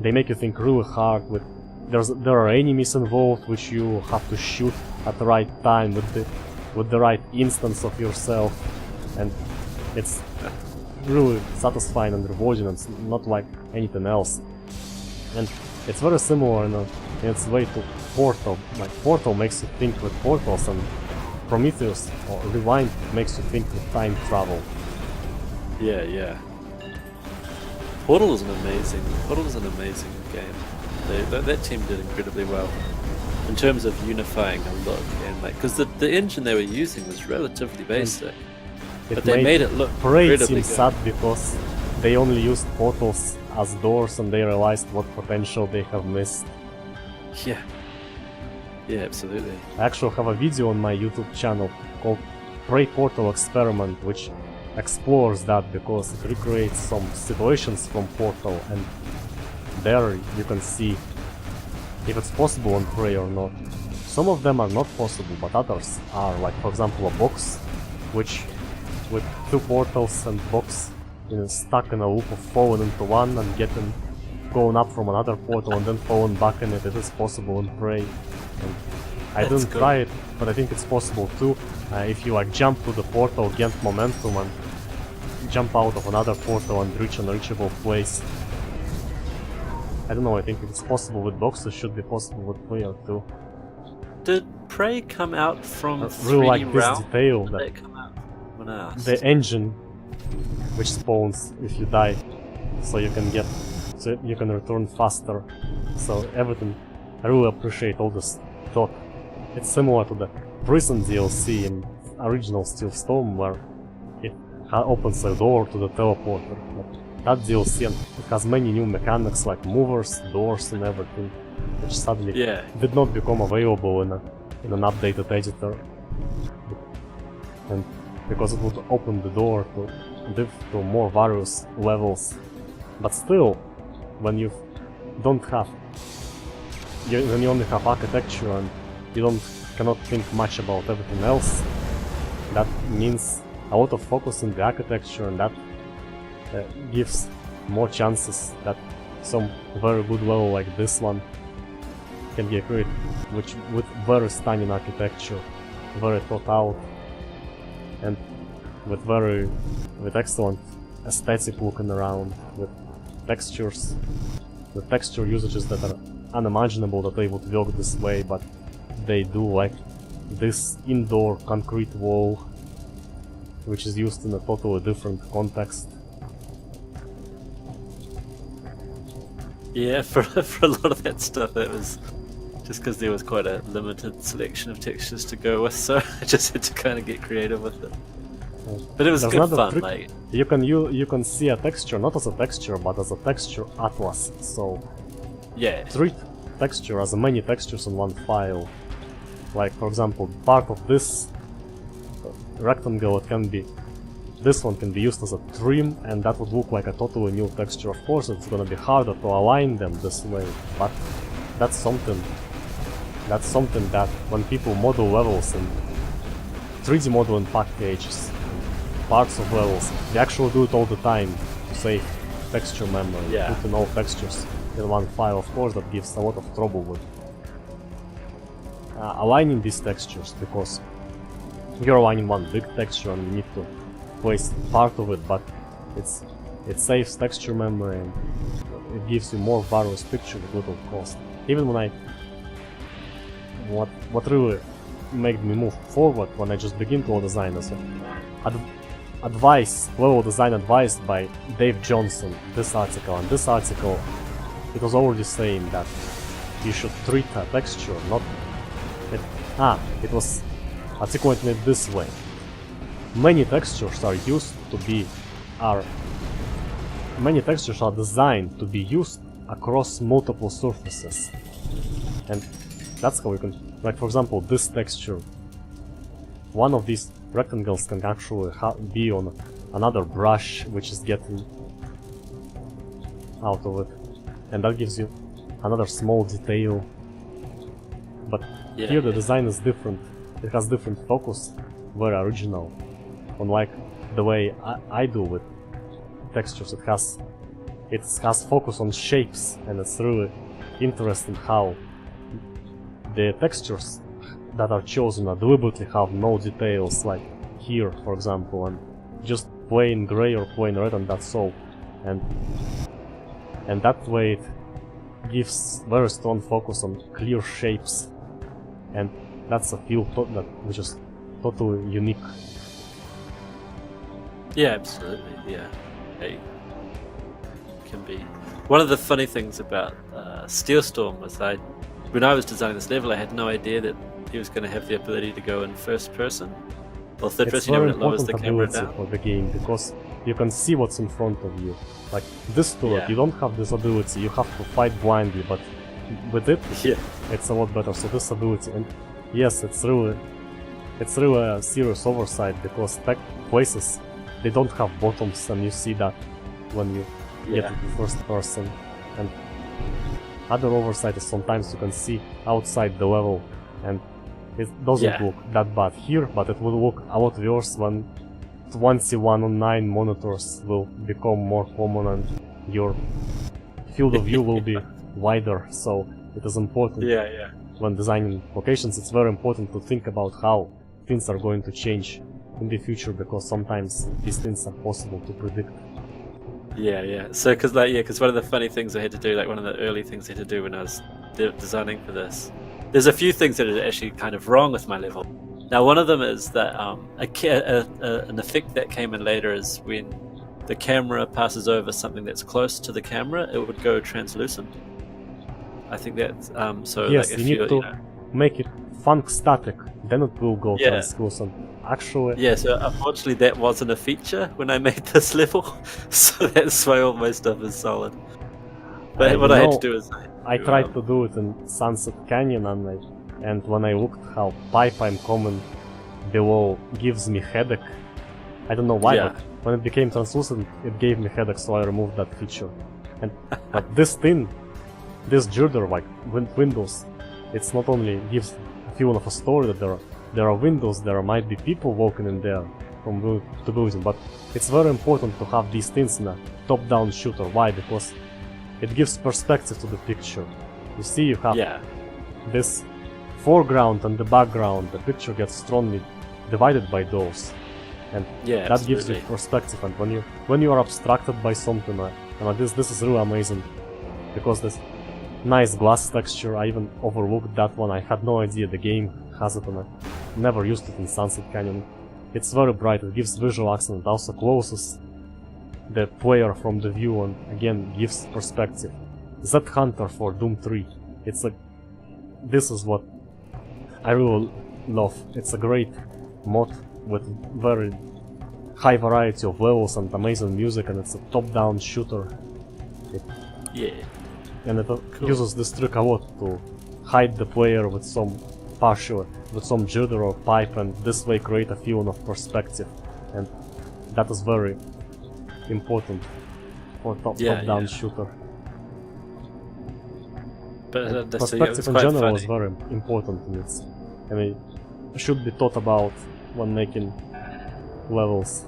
They make you think really hard with there are enemies involved which you have to shoot at the right time with the right instance of yourself, and it's really satisfying and rewarding. It's not like anything else, and it's very similar in its way to Portal. Like Portal makes you think with portals, and Prometheus or Rewind makes you think with time travel. Yeah. Portal is an amazing game. That team did incredibly well in terms of unifying a look, and like because the engine they were using was relatively basic, but they made it look incredibly good. Sad because they only used portals as doors, and they realized what potential they have missed. Yeah, absolutely. I actually have a video on my YouTube channel called Prey Portal Experiment, which explores that because it recreates some situations from Portal, and there you can see if it's possible on Prey or not. Some of them are not possible, but others are, like for example a box, which with 2 portals and box stuck in a loop of falling into one and going up from another portal and then falling back in it. It is possible in Prey. And I didn't try it, but I think it's possible too. If you like jump to the portal, gain momentum, and jump out of another portal and reach an unreachable place. I don't know, I think if it's possible with boxes, it should be possible with player too. Did Prey come out from 3D really like this realm? detail Did that it come out when I asked? the engine which spawns if you die, so you can return faster. So everything, I really appreciate all this thought. It's similar to the Prison DLC in original Steel Storm, where it opens a door to the teleporter. But that DLC, and it has many new mechanics like movers, doors and everything, which suddenly did not become available in an updated editor. And because it would open the door to more various levels. But still, when you only have architecture and you cannot think much about everything else, that means a lot of focus in the architecture, and that gives more chances that some very good level like this one can get created, which with very stunning architecture, very thought out, and with excellent aesthetic looking around, with textures, the texture usages that are unimaginable that they would work this way, but they do, like this indoor concrete wall, which is used in a totally different context. Yeah, for a lot of that stuff, it was just because there was quite a limited selection of textures to go with, so I just had to kind of get creative with it. But it was good fun, like you can see a texture not as a texture, but as a texture atlas. So treat texture as many textures in one file. Like for example, part of this rectangle, this one can be used as a trim, and that would look like a totally new texture. Of course, it's gonna be harder to align them this way, but that's something that when people model levels in 3D modeling packages, parts of levels, they actually do it all the time to save texture memory, Yeah. putting all textures in one file. Of course, that gives a lot of trouble with aligning these textures, because you're aligning one big texture and you need to place part of it, but it saves texture memory and it gives you more various picture with little cost. Even when what really made me move forward when I just begin to design as level design advised by Dave Johnston, this article, and this article, it was already saying that you should treat a texture not it was articulating it this way. Many textures are designed to be used across multiple surfaces, and that's how you can, like for example, this texture, one of these rectangles can actually be on another brush which is getting out of it, and that gives you another small detail. But here the design is different, it has different focus, very original, unlike the way I do with textures. It has focus on shapes, and it's really interesting how the textures that are chosen are deliberately have no details, like here for example, and just plain gray or plain red, and that's all. And that way it gives very strong focus on clear shapes, and that's a feel which is totally unique. Yeah, absolutely. Yeah, hey, can be. One of the funny things about Steelstorm was when I was designing this level, I had no idea that he was going to have the ability to go in first person. Well, third person, when it lowers the camera down. For the game, because you can see what's in front of you. Like this Turok, you don't have this ability, you have to fight blindly, but with it, it's a lot better. So this ability, and yes, it's really a serious oversight, because places, they don't have bottoms, and you see that when you get to the first person. And other oversight is sometimes you can see outside the level, and it doesn't look that bad here, but it will look a lot worse when 2109 monitors will become more common and your field of view will be wider. So it is important when designing locations, it's very important to think about how things are going to change in the future, because sometimes these things are possible to predict. So because one of the funny things I had to do, like one of the early things I had to do when I was designing for this, there's a few things that are actually kind of wrong with my level. Now, one of them is that an effect that came in later is when the camera passes over something that's close to the camera, it would go translucent. I think that's so. Yes, like you need to make it funk static, then it will go translucent. Actually, so unfortunately that wasn't a feature when I made this level, so that's why all my stuff is solid. But what I had to do is I tried to do it in Sunset Canyon, and when I looked how pipe I'm coming below gives me headache. I don't know why, but when it became translucent, it gave me headache, so I removed that feature. But this girder, like windows, it's not only gives a feeling of a story that there are windows, there might be people walking in there from building to building, but it's very important to have these things in a top-down shooter. Why? Because it gives perspective to the picture. You see, you have this foreground and the background, the picture gets strongly divided by those, and that gives you perspective. And when you are abstracted by something, and this is really amazing, because this nice glass texture, I even overlooked that one. I had no idea the game has it, and I never used it in Sunset Canyon. It's very bright, it gives visual accent, it also closes the player from the view and again gives perspective. Z Hunter for Doom 3, it's like, this is what I really love. It's a great mod with very high variety of levels and amazing music, and it's a top-down shooter. And it uses this trick a lot to hide the player with some jitter or pipe, and this way create a feeling of perspective, and that is very important for top-down shooter. But perspective in general is very important, and it should be thought about when making levels.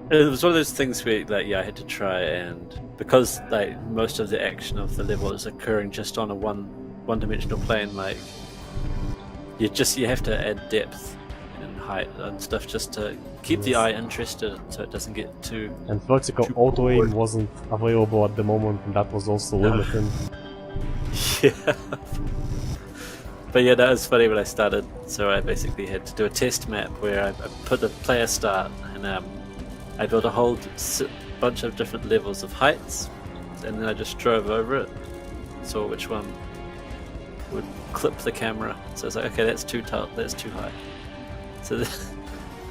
It was one of those things where, I had to try and because like most of the action of the level is occurring just on a one-dimensional plane, like you have to add depth and height and stuff just to keep the eye interested, so it doesn't get too. And vertical auto aim wasn't available at the moment, and that was also limiting. Yeah. But yeah, that was funny when I started. So I basically had to do a test map where I put a player start, and I built a whole bunch of different levels of heights, and then I just drove over it, saw which one would clip the camera. So it's like, okay, that's too high. So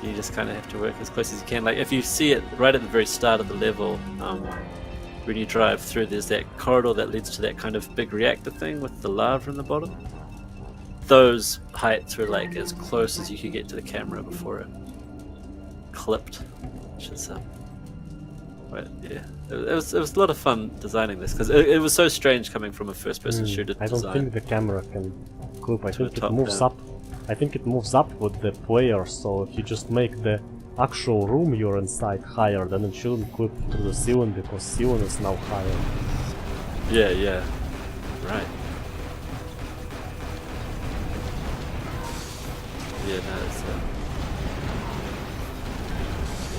you just kind of have to work as close as you can. Like if you see it right at the very start of the level, when you drive through, there's that corridor that leads to that kind of big reactor thing with the lava in the bottom. Those heights were like as close as you could get to the camera before it clipped, which is but yeah, it was a lot of fun designing this because it was so strange coming from a first-person shooter I design. don't think the camera can clip. I think it moves down. up. I think it moves up with the player. So if you just make the actual room you're inside higher, then it shouldn't clip through the ceiling because ceiling is now higher. Yeah, right. Yeah, no,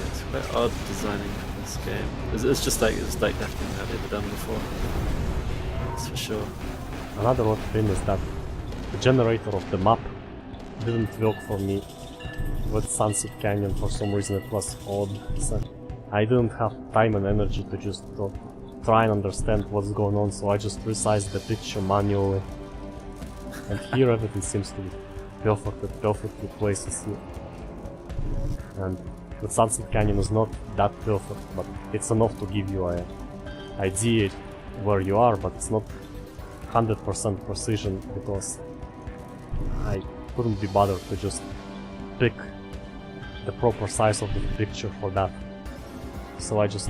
it's quite odd designing this game. It's just like nothing I've ever done before. That's for sure. Another odd thing is that the generator of the map didn't work for me with Sunset Canyon. For some reason it was odd. So I didn't have time and energy to just try and understand what's going on, so I just resized the picture manually. And here everything seems to be perfectly places here. And the Sunset Canyon is not that perfect, but it's enough to give you an idea where you are, but it's not 100% precision because I couldn't be bothered to just pick the proper size of the picture for that. So I just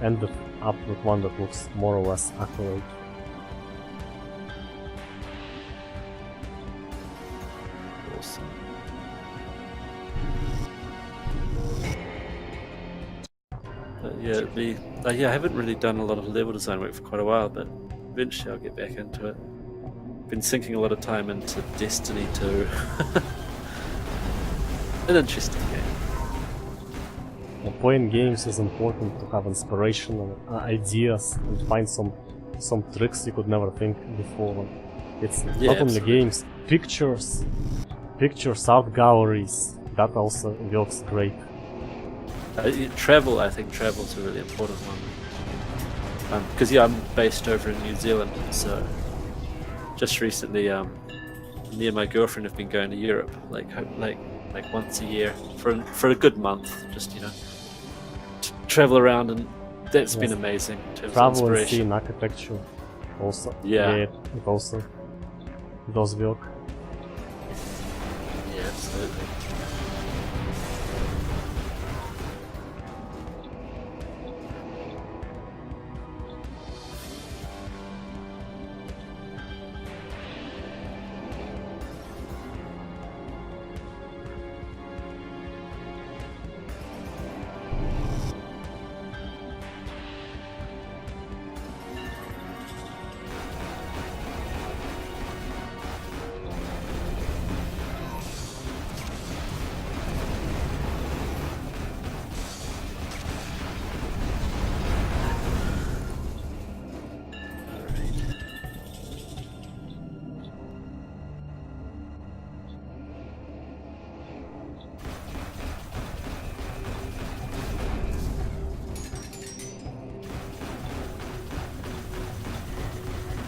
ended up with one that looks more or less accurate. Awesome. I haven't really done a lot of level design work for quite a while, but eventually I'll get back into it. Been sinking a lot of time into Destiny 2. An interesting game. Playing games is important to have inspiration and ideas and find some tricks you could never think before. It's not only games, pictures, art galleries, that also works great. Travel, I think travel's a really important one. Because I'm based over in New Zealand, so just recently, me and my girlfriend have been going to Europe, like once a year for a good month, just travel around, and that's been amazing. In terms travel of and seeing architecture, also. It also does work. Yeah, absolutely.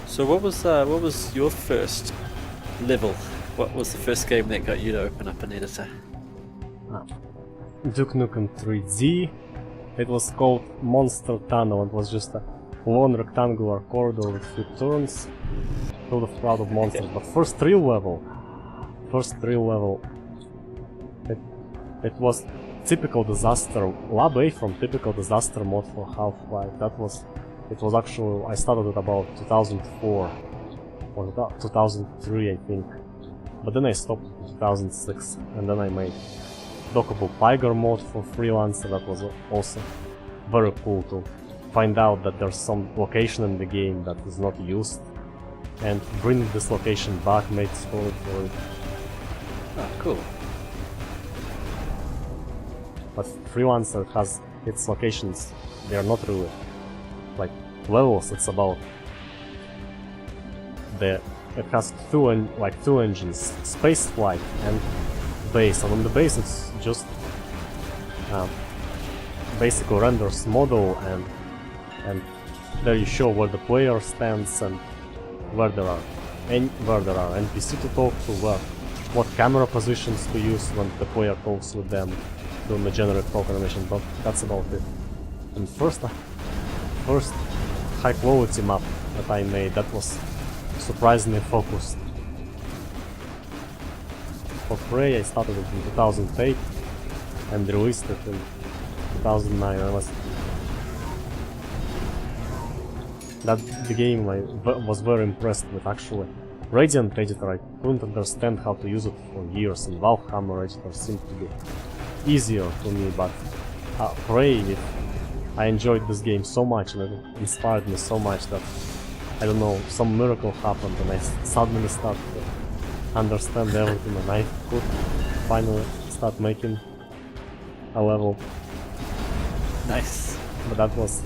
So what was your first level? What was the first game that got you to open up an editor? Duke Nukem 3D. It was called Monster Tunnel. It was just a long rectangular corridor with few turns, full of crowd of monsters. But first real level, it was typical disaster. Lab A from typical disaster mode for Half-Life. It was actually, I started at about 2004 or 2003 I think, but then I stopped in 2006, and then I made Dockable Tiger mode for Freelancer. That was also very cool to find out that there's some location in the game that is not used, and bring this location back, make story for it. Oh, cool. But Freelancer has its locations, they are not really like levels, it's about it has two engines, space flight and base, and on the base it's just basically renders model, and there you show where the player stands and where there are NPC to talk to, what camera positions to use when the player talks with them, doing the generic talk animation, but that's about it. And first high quality map that I made, that was surprisingly focused. For Prey I started it in 2008 and released it in 2009. The game I was very impressed with, actually. Radiant editor, I couldn't understand how to use it for years, and Valhammer editor seemed to be easier to me, but Prey, I enjoyed this game so much and it inspired me so much that, I don't know, some miracle happened and I suddenly started to understand everything, and I could finally start making a level. Nice. But that was,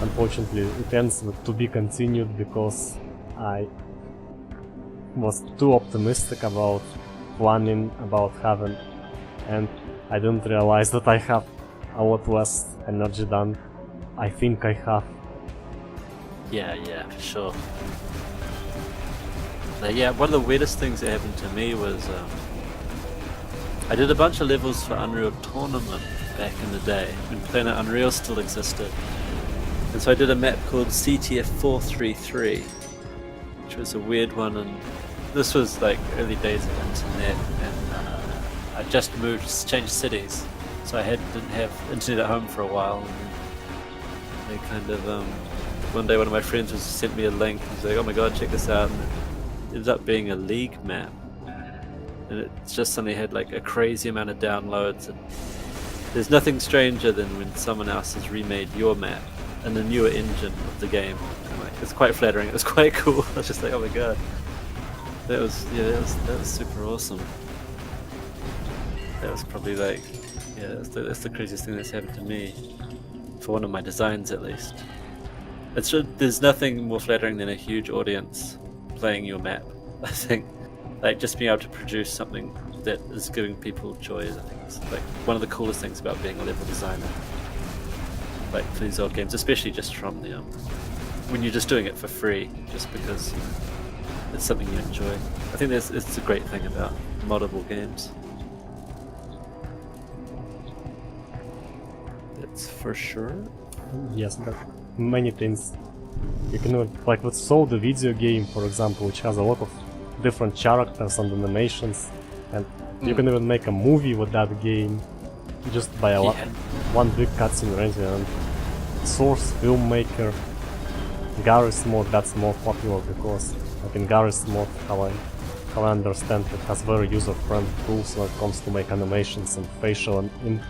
unfortunately, it ends with to be continued because I was too optimistic about planning, about having, and I didn't realize that I have a lot less energy than I think I have. Yeah, for sure. Yeah, one of the weirdest things that happened to me was I did a bunch of levels for Unreal Tournament back in the day, when Planet Unreal still existed. And so I did a map called CTF 433, which was a weird one, and this was like early days of internet, and I just changed cities, so I didn't have internet at home for a while. And they kind of one day one of my friends sent me a link. He's like, "Oh my god, check this out!" And it ended up being a League map, and it just suddenly had like a crazy amount of downloads. And there's nothing stranger than when someone else has remade your map and the newer engine of the game. And like, it's quite flattering. It was quite cool. I was just like, "Oh my god, that was super awesome." That was probably like, that's the craziest thing that's happened to me, for one of my designs at least. There's nothing more flattering than a huge audience playing your map. I think, like, just being able to produce something that is giving people joy, I think is like one of the coolest things about being a level designer. Like for these old games, especially just from the when you're just doing it for free, just because it's something you enjoy. I think it's a great thing about moddable games. That's for sure. Yes, but many things. You can, like with Soul, the video game, for example, which has a lot of different characters and animations, and you can even make a movie with that game just by one big cutscene render. And Source Filmmaker, Garry's mod, that's more popular because like in Garry's mod, how I understand it, has very user-friendly tools when it comes to make animations and facial and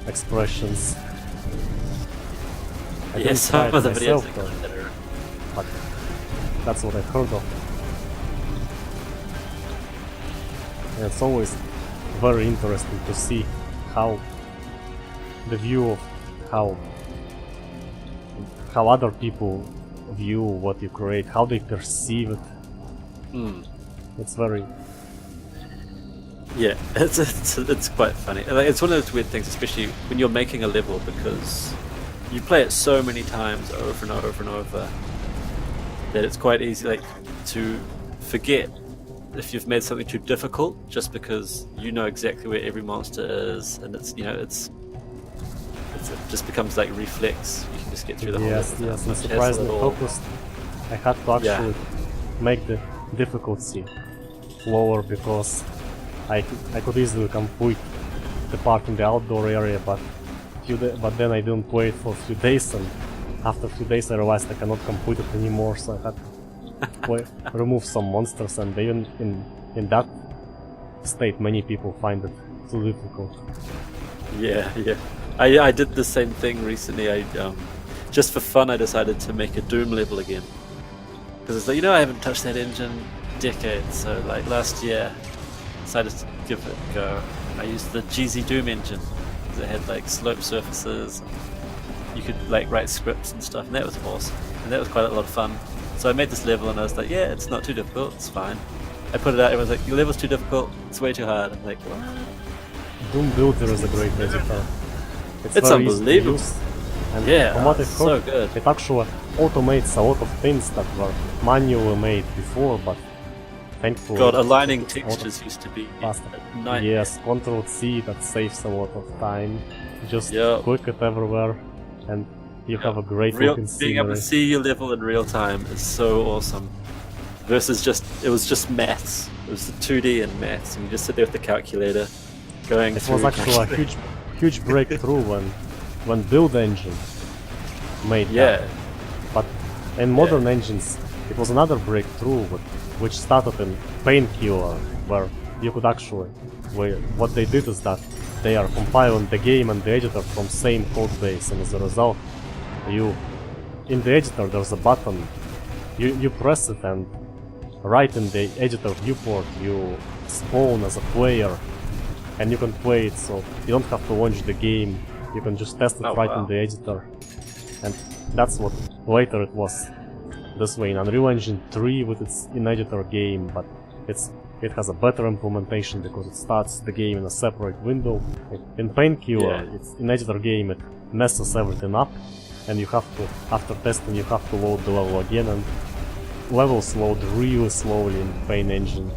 expressions. Yes, some of the videos are better. But that's what I heard of. And it's always very interesting to see how the view of how other people view what you create, how they perceive it. It's very... Yeah, it's quite funny. Like, it's one of those weird things, especially when you're making a level, because you play it so many times over and over and over that it's quite easy, like, to forget if you've made something too difficult, just because you know exactly where every monster is, and it's, you know, it just becomes like reflex. You can just get through the whole level. Yes, and surprisingly focused. I had to actually make the difficulty lower because I could easily complete the part in the outdoor area, but then I didn't play it for a few days, and after a few days I realized I cannot complete it anymore, so I had to remove some monsters, and even in that state many people find it too difficult. Yeah. I did the same thing recently. just for fun, I decided to make a Doom level again. Because it's like, you know, I haven't touched that engine in decades, so like last year, I decided to give it a go. I used the GZ Doom engine, because it had like slope surfaces, you could like write scripts and stuff, and that was awesome. And that was quite a lot of fun. So I made this level and I was like, yeah, it's not too difficult, it's fine. I put it out, everyone's like, your level's too difficult, it's way too hard. I'm like, what? Doom Builder is a great editor. It's very easy to unbelievable. use. And Yeah, from what I've so heard, good. it actually automates a lot of things that were manually made before, but thankfully... God, aligning it's textures used to be faster. a nightmare. Yes, Ctrl-C, that saves a lot of time. Just Yep. click it everywhere, and you have a great looking Being able scenery. to see your level in real time is so awesome. Versus it was just maths. It was the 2D and maths, and you just sit there with the calculator going It through. was actually a huge breakthrough when Build Engine made that. But in modern engines, it was another breakthrough which started in Painkiller, where you could actually... what they did is that they are compiling the game and the editor from same code base, and as a result, in the editor there's a button. You press it, and right in the editor viewport you spawn as a player, and you can play it, so you don't have to launch the game. You can just test it in the editor. And that's what later it was this way in Unreal Engine 3 with its in-editor game, but it has a better implementation because it starts the game in a separate window. In Painkiller, it's in-editor game, it messes everything up, and you have to, after testing, you have to load the level again, and levels load really slowly in Pain Engine.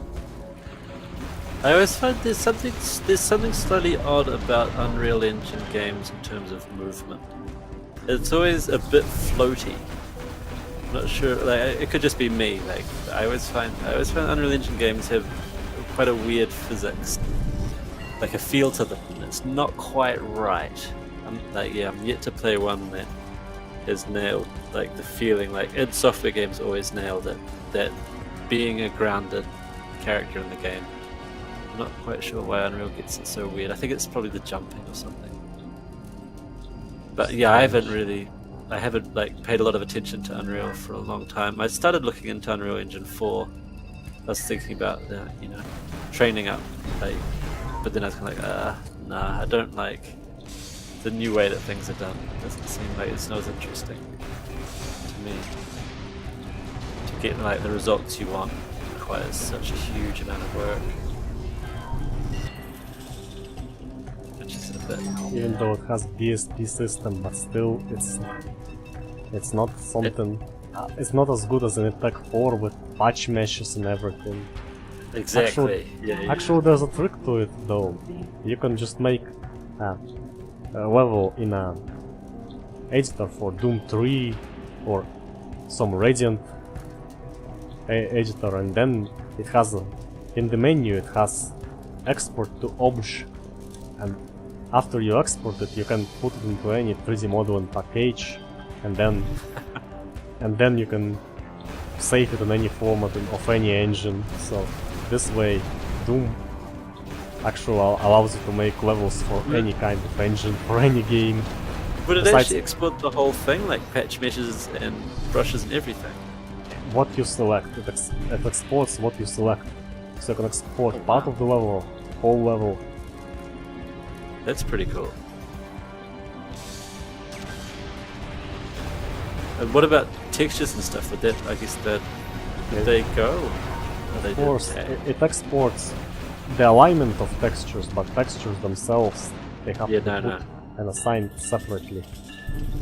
I always find there's something slightly odd about Unreal Engine games in terms of movement. It's always a bit floaty. I'm not sure. Like, it could just be me. Like, I always find Unreal Engine games have quite a weird physics, like a feel to them. It's not quite right. I'm yet to play one that has nailed like the feeling. Like id Software games always nailed it. That being a grounded character in the game. I'm not quite sure why Unreal gets it so weird. I think it's probably the jumping or something. But yeah, I haven't like paid a lot of attention to Unreal for a long time. I started looking into Unreal Engine 4. I was thinking about training up, like, but then I was kind of like, nah, I don't like the new way that things are done. It doesn't seem like it's not as interesting to me. To get like the results you want requires such a huge amount of work. Even though it has BSP system, but still it's not something. It's not as good as in Tech 4 with patch meshes and everything. Exactly. Actually, there's a trick to it though. You can just make a level in a editor for Doom 3 or some Radiant editor, and then it has in the menu it has export to obj, and after you export it, you can put it into any 3D modeling package, and then you can save it in any format of any engine. So this way, Doom actually allows you to make levels for any kind of engine, for any game. Would it actually export the whole thing, like patch meshes and brushes and everything? What you select, it exports what you select. So you can export part of the level, whole level. That's pretty cool. And what about textures and stuff? Would that, I guess, they go? Of course, it exports the alignment of textures, but textures themselves, they have to be put and assigned separately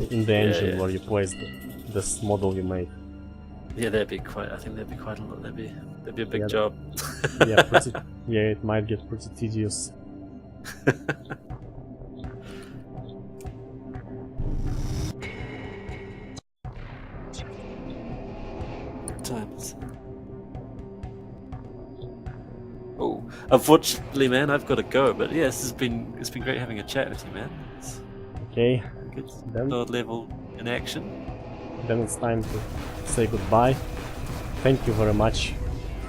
in the engine where you place this model you made. Yeah, I think that'd be quite a lot. That'd be a big job. It might get pretty tedious. Times. Oh, unfortunately, man, I've got to go. But yeah, it's been great having a chat with you, man. Okay. Good third level in action. Then it's time to say goodbye. Thank you very much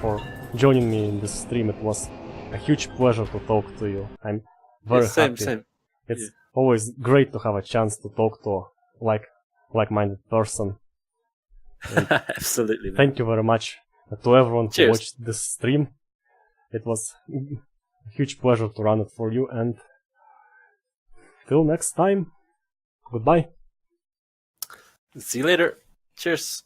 for joining me in this stream. It was a huge pleasure to talk to you. I'm very happy. Same. It's always great to have a chance to talk to like like-minded person. Absolutely. Man. Thank you very much to everyone who Cheers. watched this stream. It was a huge pleasure to run it for you, and till next time, goodbye. See you later. Cheers.